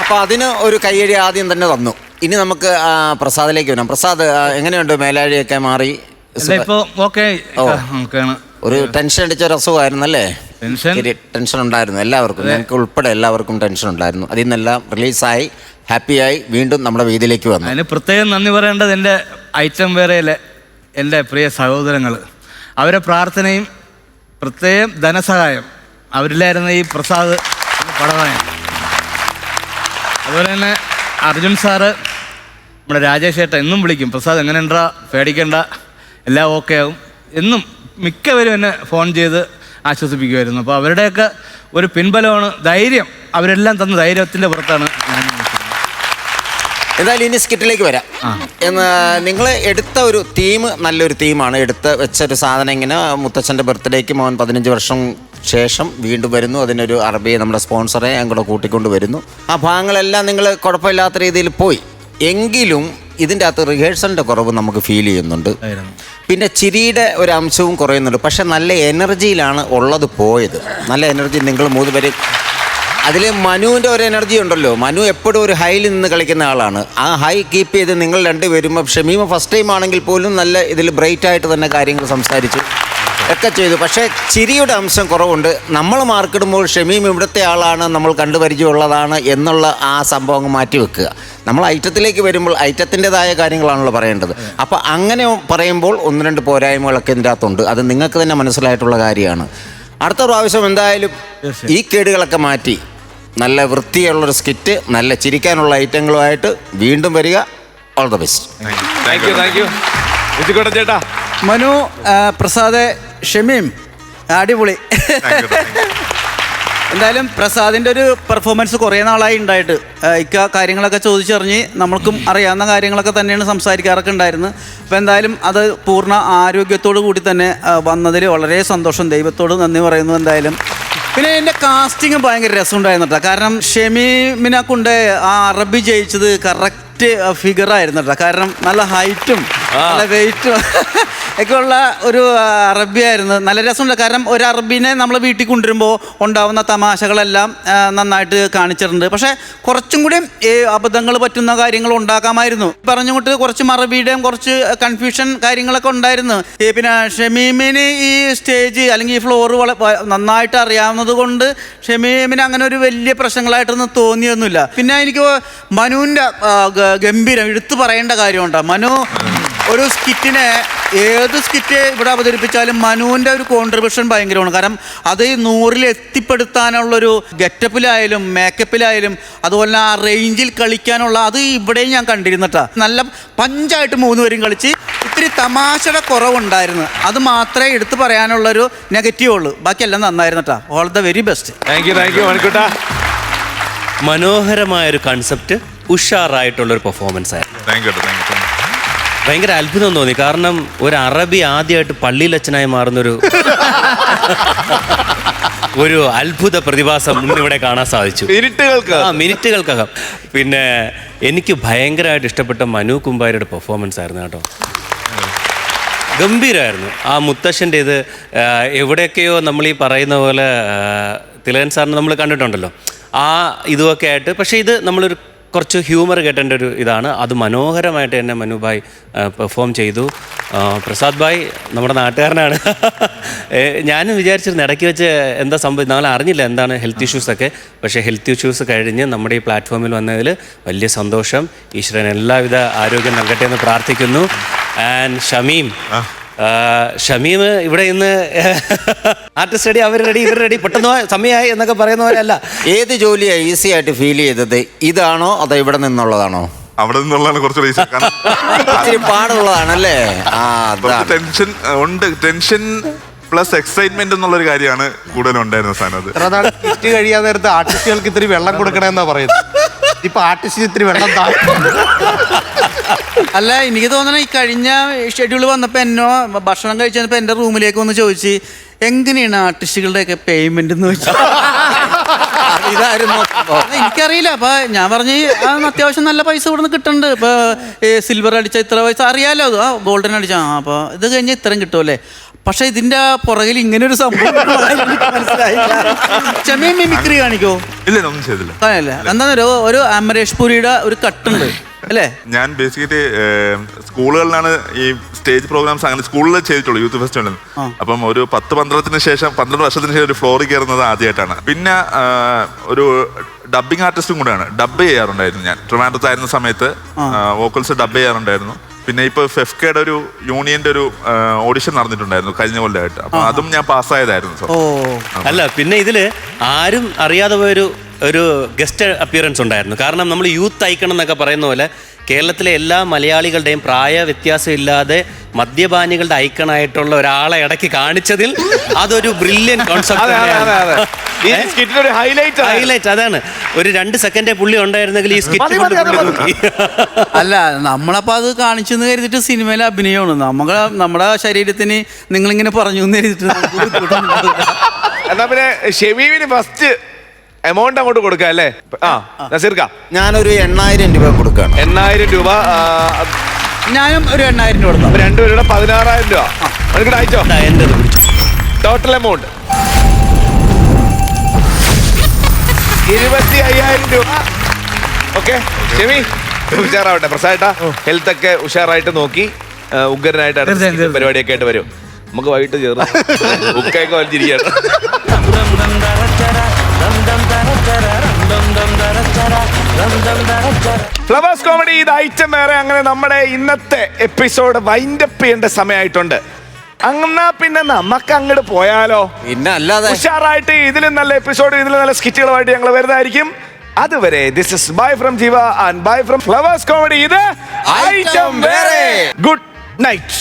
അപ്പോൾ അതിന് ഒരു കയ്യടി ആദ്യം തന്നെ തന്നു. ഇനി നമുക്ക് പ്രസാദിലേക്ക് വരാം. പ്രസാദ്, എങ്ങനെയുണ്ട്? മേലാഴിയൊക്കെ മാറി ഒരു ടെൻഷൻ അടിച്ച ഒരു അസുഖമായിരുന്നല്ലേ? ടെൻഷൻ ഉണ്ടായിരുന്നു എല്ലാവർക്കും, ഞങ്ങൾക്ക് ഉൾപ്പെടെ എല്ലാവർക്കും ടെൻഷൻ ഉണ്ടായിരുന്നു. അതിൽ നിന്നെല്ലാം റിലീസായി ഹാപ്പിയായി വീണ്ടും നമ്മുടെ വേദിയിലേക്ക് വന്നു. അതിന് പ്രത്യേകം നന്ദി പറയേണ്ടത് എൻ്റെ ഐറ്റം വേറെയിലെ എൻ്റെ പ്രിയ സഹോദരങ്ങൾ. അവരെ പ്രാർത്ഥനയും പ്രത്യേകം ധനസഹായം അവരിലായിരുന്ന ഈ പ്രസാദ് പടവായൻ, അതുപോലെ തന്നെ അർജുൻ സാറ്, നമ്മുടെ രാജേഷ് ഏട്ടൻ എന്നും വിളിക്കും, പ്രസാദ് എങ്ങനെയുണ്ടാ, പേടിക്കണ്ട, എല്ലാം ഓക്കെ ആവും. എന്നും മിക്കവരും എന്നെ ഫോൺ ചെയ്ത് ആശ്വസിപ്പിക്കുമായിരുന്നു. അപ്പോൾ അവരുടെയൊക്കെ ഒരു പിൻബലമാണ്, ധൈര്യം, അവരെല്ലാം തന്ന ധൈര്യത്തിൻ്റെ പുറത്താണ് ഞാൻ. എന്തായാലും ഇനി സ്കിറ്റിലേക്ക് വരാം. നിങ്ങൾ എടുത്ത ഒരു തീം നല്ലൊരു തീമാണ്. എടുത്ത് വെച്ചൊരു സാധനം ഇങ്ങനെ മുത്തച്ഛൻ്റെ ബർത്ത്ഡേക്ക് മോൻ 15 വർഷം ശേഷം വീണ്ടും വരുന്നു. അതിനൊരു അറബിയെ നമ്മുടെ സ്പോൺസറെ ഞാൻ കൂടെ കൂട്ടിക്കൊണ്ട് വരുന്നു. ആ ഭാഗങ്ങളെല്ലാം നിങ്ങൾ കുഴപ്പമില്ലാത്ത രീതിയിൽ പോയി. എങ്കിലും ഇതിൻ്റെ അകത്ത് റിഹേഴ്സലിൻ്റെ കുറവ് നമുക്ക് ഫീൽ ചെയ്യുന്നുണ്ട്. പിന്നെ ചിരിയുടെ ഒരു അംശവും കുറയുന്നുണ്ട്. പക്ഷെ നല്ല എനർജിയിലാണ് ഉള്ളത് പോയത്. നല്ല എനർജി നിങ്ങൾ 3 പേര്. അതിൽ മനുവിൻ്റെ ഒരു എനർജി ഉണ്ടല്ലോ. മനു എപ്പോഴും ഒരു ഹൈയിൽ നിന്ന് കളിക്കുന്ന ആളാണ്. ആ ഹൈ കീപ്പ് ചെയ്ത് നിങ്ങൾ രണ്ടുപേരും, ഷമീമ ഫസ്റ്റ് ടൈം ആണെങ്കിൽ പോലും നല്ല ഇതിൽ ബ്രൈറ്റായിട്ട് തന്നെ കാര്യങ്ങൾ സംസാരിച്ചു ഒക്കെ ചെയ്തു. പക്ഷേ ചിരിയുടെ അംശം കുറവുണ്ട്. നമ്മൾ മാർക്കിടുമ്പോൾ ഷമീം ഇവിടുത്തെ ആളാണ്, നമ്മൾ കണ്ടുപരിചയമുള്ളതാണ് എന്നുള്ള ആ സംഭവം മാറ്റി വെക്കുക. നമ്മൾ ഐറ്റത്തിലേക്ക് വരുമ്പോൾ ഐറ്റത്തിൻ്റെതായ കാര്യങ്ങളാണല്ലോ പറയേണ്ടത്. അപ്പോൾ അങ്ങനെ പറയുമ്പോൾ 1-2 പോരായ്മകളൊക്കെ ഇതിൻ്റെ അകത്തുണ്ട്. അത് നിങ്ങൾക്ക് തന്നെ മനസ്സിലായിട്ടുള്ള കാര്യമാണ്. അടുത്ത പ്രാവശ്യം എന്തായാലും ഈ കേടുകളൊക്കെ മാറ്റി നല്ല വൃത്തിയുള്ളൊരു സ്കിറ്റ്, നല്ല ചിരിക്കാനുള്ള ഐറ്റങ്ങളുമായിട്ട് വീണ്ടും വരിക. All the best. ചേട്ടാ, മനു, പ്രസാദ്, ഷമീം, അടിപൊളി. എന്തായാലും പ്രസാദിൻ്റെ ഒരു പെർഫോമൻസ് കുറേ നാളായി ഉണ്ടായിട്ട് കാര്യങ്ങളൊക്കെ ചോദിച്ചറിഞ്ഞ് നമ്മൾക്കും അറിയാവുന്ന കാര്യങ്ങളൊക്കെ തന്നെയാണ് സംസാരിക്കാറൊക്കെ ഉണ്ടായിരുന്നത്. അപ്പോൾ എന്തായാലും അത് പൂർണ്ണ ആരോഗ്യത്തോടു കൂടി തന്നെ വന്നതിൽ വളരെ സന്തോഷം. ദൈവത്തോട് നന്ദി പറയുന്നു. എന്തായാലും പിന്നെ എൻ്റെ കാസ്റ്റിങ് ഭയങ്കര രസമുണ്ടായിരുന്നു കേട്ടോ. കാരണം ഷമീമിനെ കൊണ്ട് ആ അറബി ജയിച്ചത് കറക്റ്റ് ഫിഗറായിരുന്നു കേട്ടോ. കാരണം നല്ല ഹൈറ്റും നല്ല വെയിറ്റ് ഒക്കെ ഉള്ള ഒരു അറബിയായിരുന്നു. നല്ല രസമുണ്ട്. കാരണം ഒരു അറബിനെ നമ്മൾ വീട്ടിൽ കൊണ്ടുവരുമ്പോൾ ഉണ്ടാവുന്ന തമാശകളെല്ലാം നന്നായിട്ട് കാണിച്ചിട്ടുണ്ട്. പക്ഷേ കുറച്ചും കൂടി അബദ്ധങ്ങൾ പറ്റുന്ന കാര്യങ്ങൾ ഉണ്ടാക്കാമായിരുന്നു. പറഞ്ഞുകൊണ്ട് കുറച്ച് അറബിയുടെയും കുറച്ച് കൺഫ്യൂഷൻ കാര്യങ്ങളൊക്കെ ഉണ്ടായിരുന്നു. പിന്നെ ഷമീമിന് ഈ സ്റ്റേജ് അല്ലെങ്കിൽ ഈ ഫ്ലോറ് നന്നായിട്ട് അറിയാവുന്നത് കൊണ്ട് ഷമീമിന് അങ്ങനെ ഒരു വലിയ പ്രശ്നങ്ങളായിട്ടൊന്നും തോന്നിയൊന്നുമില്ല. പിന്നെ എനിക്ക് മനുവിൻ്റെ ഗംഭീരം എടുത്തു പറയേണ്ട കാര്യമുണ്ട്. മനു ഒരു സ്കിറ്റിനെ ഏത് സ്കിറ്റ് ഇവിടെ അവതരിപ്പിച്ചാലും മനുവിൻ്റെ ഒരു കോൺട്രിബ്യൂഷൻ ഭയങ്കരമാണ്. കാരണം അത് 100-ൽ എത്തിപ്പെടുത്താനുള്ളൊരു ഗെറ്റപ്പിലായാലും മേക്കപ്പിലായാലും അതുപോലെ ആ റേഞ്ചിൽ കളിക്കാനുള്ള അത് ഇവിടെയും ഞാൻ കണ്ടിരുന്നിട്ടാ. നല്ല പഞ്ചായിട്ട് 3 പേരും കളിച്ച് ഇത്തിരി തമാശയുടെ കുറവുണ്ടായിരുന്നു. അത് മാത്രമേ എടുത്തു പറയാനുള്ളൊരു നെഗറ്റീവ് ഉള്ളൂ. ബാക്കിയെല്ലാം നന്നായിരുന്നിട്ടാ. All the very best. Thank you മണിക്കുട്ടാ. മനോഹരമായൊരു കൺസെപ്റ്റ്, ഉഷാറായിട്ടുള്ളൊരു പെർഫോമൻസ് ആയിരുന്നു. Thank you. ഭയങ്കര അത്ഭുതം തോന്നി. കാരണം ഒരു അറബി ആദ്യമായിട്ട് പള്ളിയിലച്ഛനായി മാറുന്നൊരു ഒരു അത്ഭുത പ്രതിഭാസം ഇന്നിവിടെ കാണാൻ സാധിച്ചു മിനിറ്റുകൾക്കകം. പിന്നെ എനിക്ക് ഭയങ്കരമായിട്ട് ഇഷ്ടപ്പെട്ട മനു കുമ്പാരിയുടെ പെർഫോമൻസ് ആയിരുന്നു കേട്ടോ. ഗംഭീരമായിരുന്നു. ആ മുത്തശ്ശൻ്റെ ഇത് എവിടെയൊക്കെയോ നമ്മൾ ഈ പറയുന്ന പോലെ തിലകൻ സാറിന് നമ്മൾ കണ്ടിട്ടുണ്ടല്ലോ, ആ ഇതുമൊക്കെ ആയിട്ട്. പക്ഷേ ഇത് നമ്മളൊരു കുറച്ച് ഹ്യൂമർ കേട്ടേണ്ട ഒരു ഇതാണ്. അത് മനോഹരമായിട്ട് തന്നെ മനു ഭായ് പെർഫോം ചെയ്തു. പ്രസാദ് ഭായ് നമ്മുടെ നാട്ടുകാരനാണ്. ഞാനും വിചാരിച്ചിരുന്നു ഇടയ്ക്ക് വെച്ച് എന്താ സംഭവം, നമ്മൾ അറിഞ്ഞില്ല എന്താണ് ഹെൽത്ത് ഇഷ്യൂസൊക്കെ. പക്ഷേ ഹെൽത്ത് ഇഷ്യൂസ് കഴിഞ്ഞ് നമ്മുടെ ഈ പ്ലാറ്റ്ഫോമിൽ വന്നതിൽ വലിയ സന്തോഷം. ഈശ്വരൻ എല്ലാവിധ ആരോഗ്യം നൽകട്ടെ എന്ന് പ്രാർത്ഥിക്കുന്നു. ആൻഡ് ഷമീം ഇവിടെ ഇന്ന് ആർട്ടിസ്റ്റ് റെഡി, അവർ റെഡി, ഇവർ റെഡി, പെട്ടെന്ന് സമയമായി എന്നൊക്കെ പറയുന്ന പോലെ അല്ല. ഏത് ജോലിയാണ് ഈസി ആയിട്ട് ഫീൽ ചെയ്തത്? ഇതാണോ അതോ ഇവിടെ നിന്നുള്ളതാണോ? അവിടെ നിന്നുള്ളതാണ് കുറച്ചുകൂടി ഈസി. ഇച്ചിരി പാടുള്ളതാണല്ലേ? ടെൻഷൻ ഉണ്ട്. ടെൻഷൻ പ്ലസ് എക്സൈറ്റ്മെന്റ് എന്നുള്ളൊരു കാര്യമാണ് കൂടുതലും ഉണ്ടായിരുന്ന സാധനം. ഇത്ര നാൾ കിറ്റ് കഴിയാൻ നേരത്തെ ആർട്ടിസ്റ്റുകൾക്ക് ഇത്തിരി വെള്ളം കൊടുക്കണമെന്നാ പറയുന്നത്. ഇപ്പൊ ആർട്ടിസ്റ്റിന് ഇത്തിരി വെള്ളം അല്ല, എനിക്ക് തോന്നണ ഈ കഴിഞ്ഞ ഷെഡ്യൂൾ വന്നപ്പോൾ എന്നോ ഭക്ഷണം കഴിച്ചപ്പോൾ എൻ്റെ റൂമിലേക്ക് വന്ന് ചോദിച്ച് എങ്ങനെയാണ് ആർട്ടിസ്റ്റുകളുടെയൊക്കെ പേയ്മെന്റ് എന്ന് ചോദിച്ചാൽ ഇതായിരുന്നു. എനിക്കറിയില്ല. അപ്പൊ ഞാൻ പറഞ്ഞ് അത്യാവശ്യം നല്ല പൈസ ഇവിടെ നിന്ന് കിട്ടുന്നുണ്ട്. ഇപ്പൊ സിൽവർ അടിച്ച ഇത്ര പൈസ അറിയാലോ, ഗോൾഡൻ അടിച്ച അപ്പൊ ഇത് കഴിഞ്ഞാൽ ഇത്രയും കിട്ടുമല്ലേ. പക്ഷെ ഇതിന്റെ പുറകിൽ ഇങ്ങനെ ഒരു സംഭവം മനസ്സിലായില്ല. ചെമ്മീൻ മിമിക്രി കാണിക്കോ? ഇല്ല, ഒന്നും ചെയ്തില്ല. എന്താ ഒരു അമരേഷ് പുരിയുടെ ഒരു കട്ടുണ്ട് അല്ലേ? ഞാൻ ബേസിക്കലി സ്കൂളുകളിലാണ് ഈ സ്റ്റേജ് പ്രോഗ്രാംസ് അങ്ങനെ സ്കൂളിൽ ചെയ്തിട്ടുള്ളൂ, യൂത്ത് ഫെസ്റ്റിവലിൽ. അപ്പം ഒരു 12 വർഷത്തിന് ശേഷം ഒരു ഫ്ലോറിൽ കയറുന്നത് ആദ്യമായിട്ടാണ്. പിന്നെ ഒരു ഡബ്ബിംഗ് ആർട്ടിസ്റ്റും കൂടെയാണ്. ഡബ്ബ് ചെയ്യാറുണ്ടായിരുന്നു ഞാൻ ട്രിവാൻഡ്രത്തായിരുന്ന സമയത്ത്. വോക്കൽസ് ഡബ്ബ് ചെയ്യാറുണ്ടായിരുന്നു. പിന്നെ ഇപ്പൊ ഫെഫ്കയുടെ ഒരു യൂണിയന്റെ ഒരു ഓഡിഷൻ നടന്നിട്ടുണ്ടായിരുന്നു കഴിഞ്ഞ കൊല്ലമായിട്ട്. അപ്പൊ അതും ഞാൻ പാസ്സായതായിരുന്നു. അല്ല, പിന്നെ ഇതില് ആരും അറിയാതെ പോയൊരു ഗസ്റ്റ് അപ്പിയറൻസ് ഉണ്ടായിരുന്നു. കാരണം നമ്മൾ യൂത്ത് ഐക്കൺ എന്നൊക്കെ പറയുന്ന പോലെ കേരളത്തിലെ എല്ലാ മലയാളികളുടെയും പ്രായ വ്യത്യാസം ഇല്ലാതെ മദ്യപാനികളുടെ ഐക്കണായിട്ടുള്ള ഒരാളെ ഇടയ്ക്ക് കാണിച്ചതിൽ അതൊരു ബ്രില്യൻ കോൺസെപ്റ്റ്. ഹൈലൈറ്റ് അതാണ്. ഒരു 2 സെക്കൻഡേ പുള്ളി ഉണ്ടായിരുന്നെങ്കിൽ ഈ സ്കിറ്റ്. അല്ല, നമ്മളപ്പോ അത് കാണിച്ചെന്ന് കരുതിട്ട് സിനിമയിലെ അഭിനയമാണ്. നമ്മുടെ ശരീരത്തിന് നിങ്ങളിങ്ങനെ പറഞ്ഞു എന്ന് കരുതിട്ട് എന്നാ പിന്നെ ഷെമീമിന് ഫസ്റ്റ് എമൗണ്ട് അങ്ങോട്ട് കൊടുക്കാം അല്ലേ? നസീർക്ക, ഞാനൊരു 8000 രൂപ കൊടുക്കാം. 8000 രൂപ. ഞാനും ഒരു 8000 രൂപ കൊടുക്കാം. 2 പേരുടെ 16000 രൂപ. എനിക്കിട്ട് അയച്ചോ. ടോട്ടൽ എമൗണ്ട് 25000 രൂപ. ഓക്കെ ഷെമി, ഉഷാറാവട്ടെ. പ്രസാദേട്ടാ, ഹെൽത്ത് ഒക്കെ ഉഷാറായിട്ട് നോക്കി ഉഗ്രനായിട്ട് പരിപാടിയൊക്കെ ആയിട്ട് വരും. നമുക്ക് വൈകിട്ട് ചേർന്ന് ഉക്കൊക്കെ വലിച്ചിരിക്കുകയാണ്. ഫ്ലവേഴ്സ് കോമഡി ഇത് ഐറ്റം വേറെ. അങ്ങനെ നമ്മുടെ ഇന്നത്തെ എപ്പിസോഡ് വൈൻഡപ്പ് ചെയ്യേണ്ട സമയമായിട്ടുണ്ട്. എന്നാ പിന്നെ നമുക്ക് അങ്ങോട്ട് പോയാലോ? പിന്നെ അല്ലാതെ ഉഷാറായിട്ട് ഇതിലും നല്ല എപ്പിസോഡ്, ഇതിലും നല്ല സ്കിറ്റുകളുമായിട്ട് ഞങ്ങൾ വരുന്നതായിരിക്കും. അതുവരെ ദിസ് ഇസ് ബൈ ഫ്രം ജീവ and bye from flowers comedy. ഇത് ഐറ്റം വേറെ. Good night.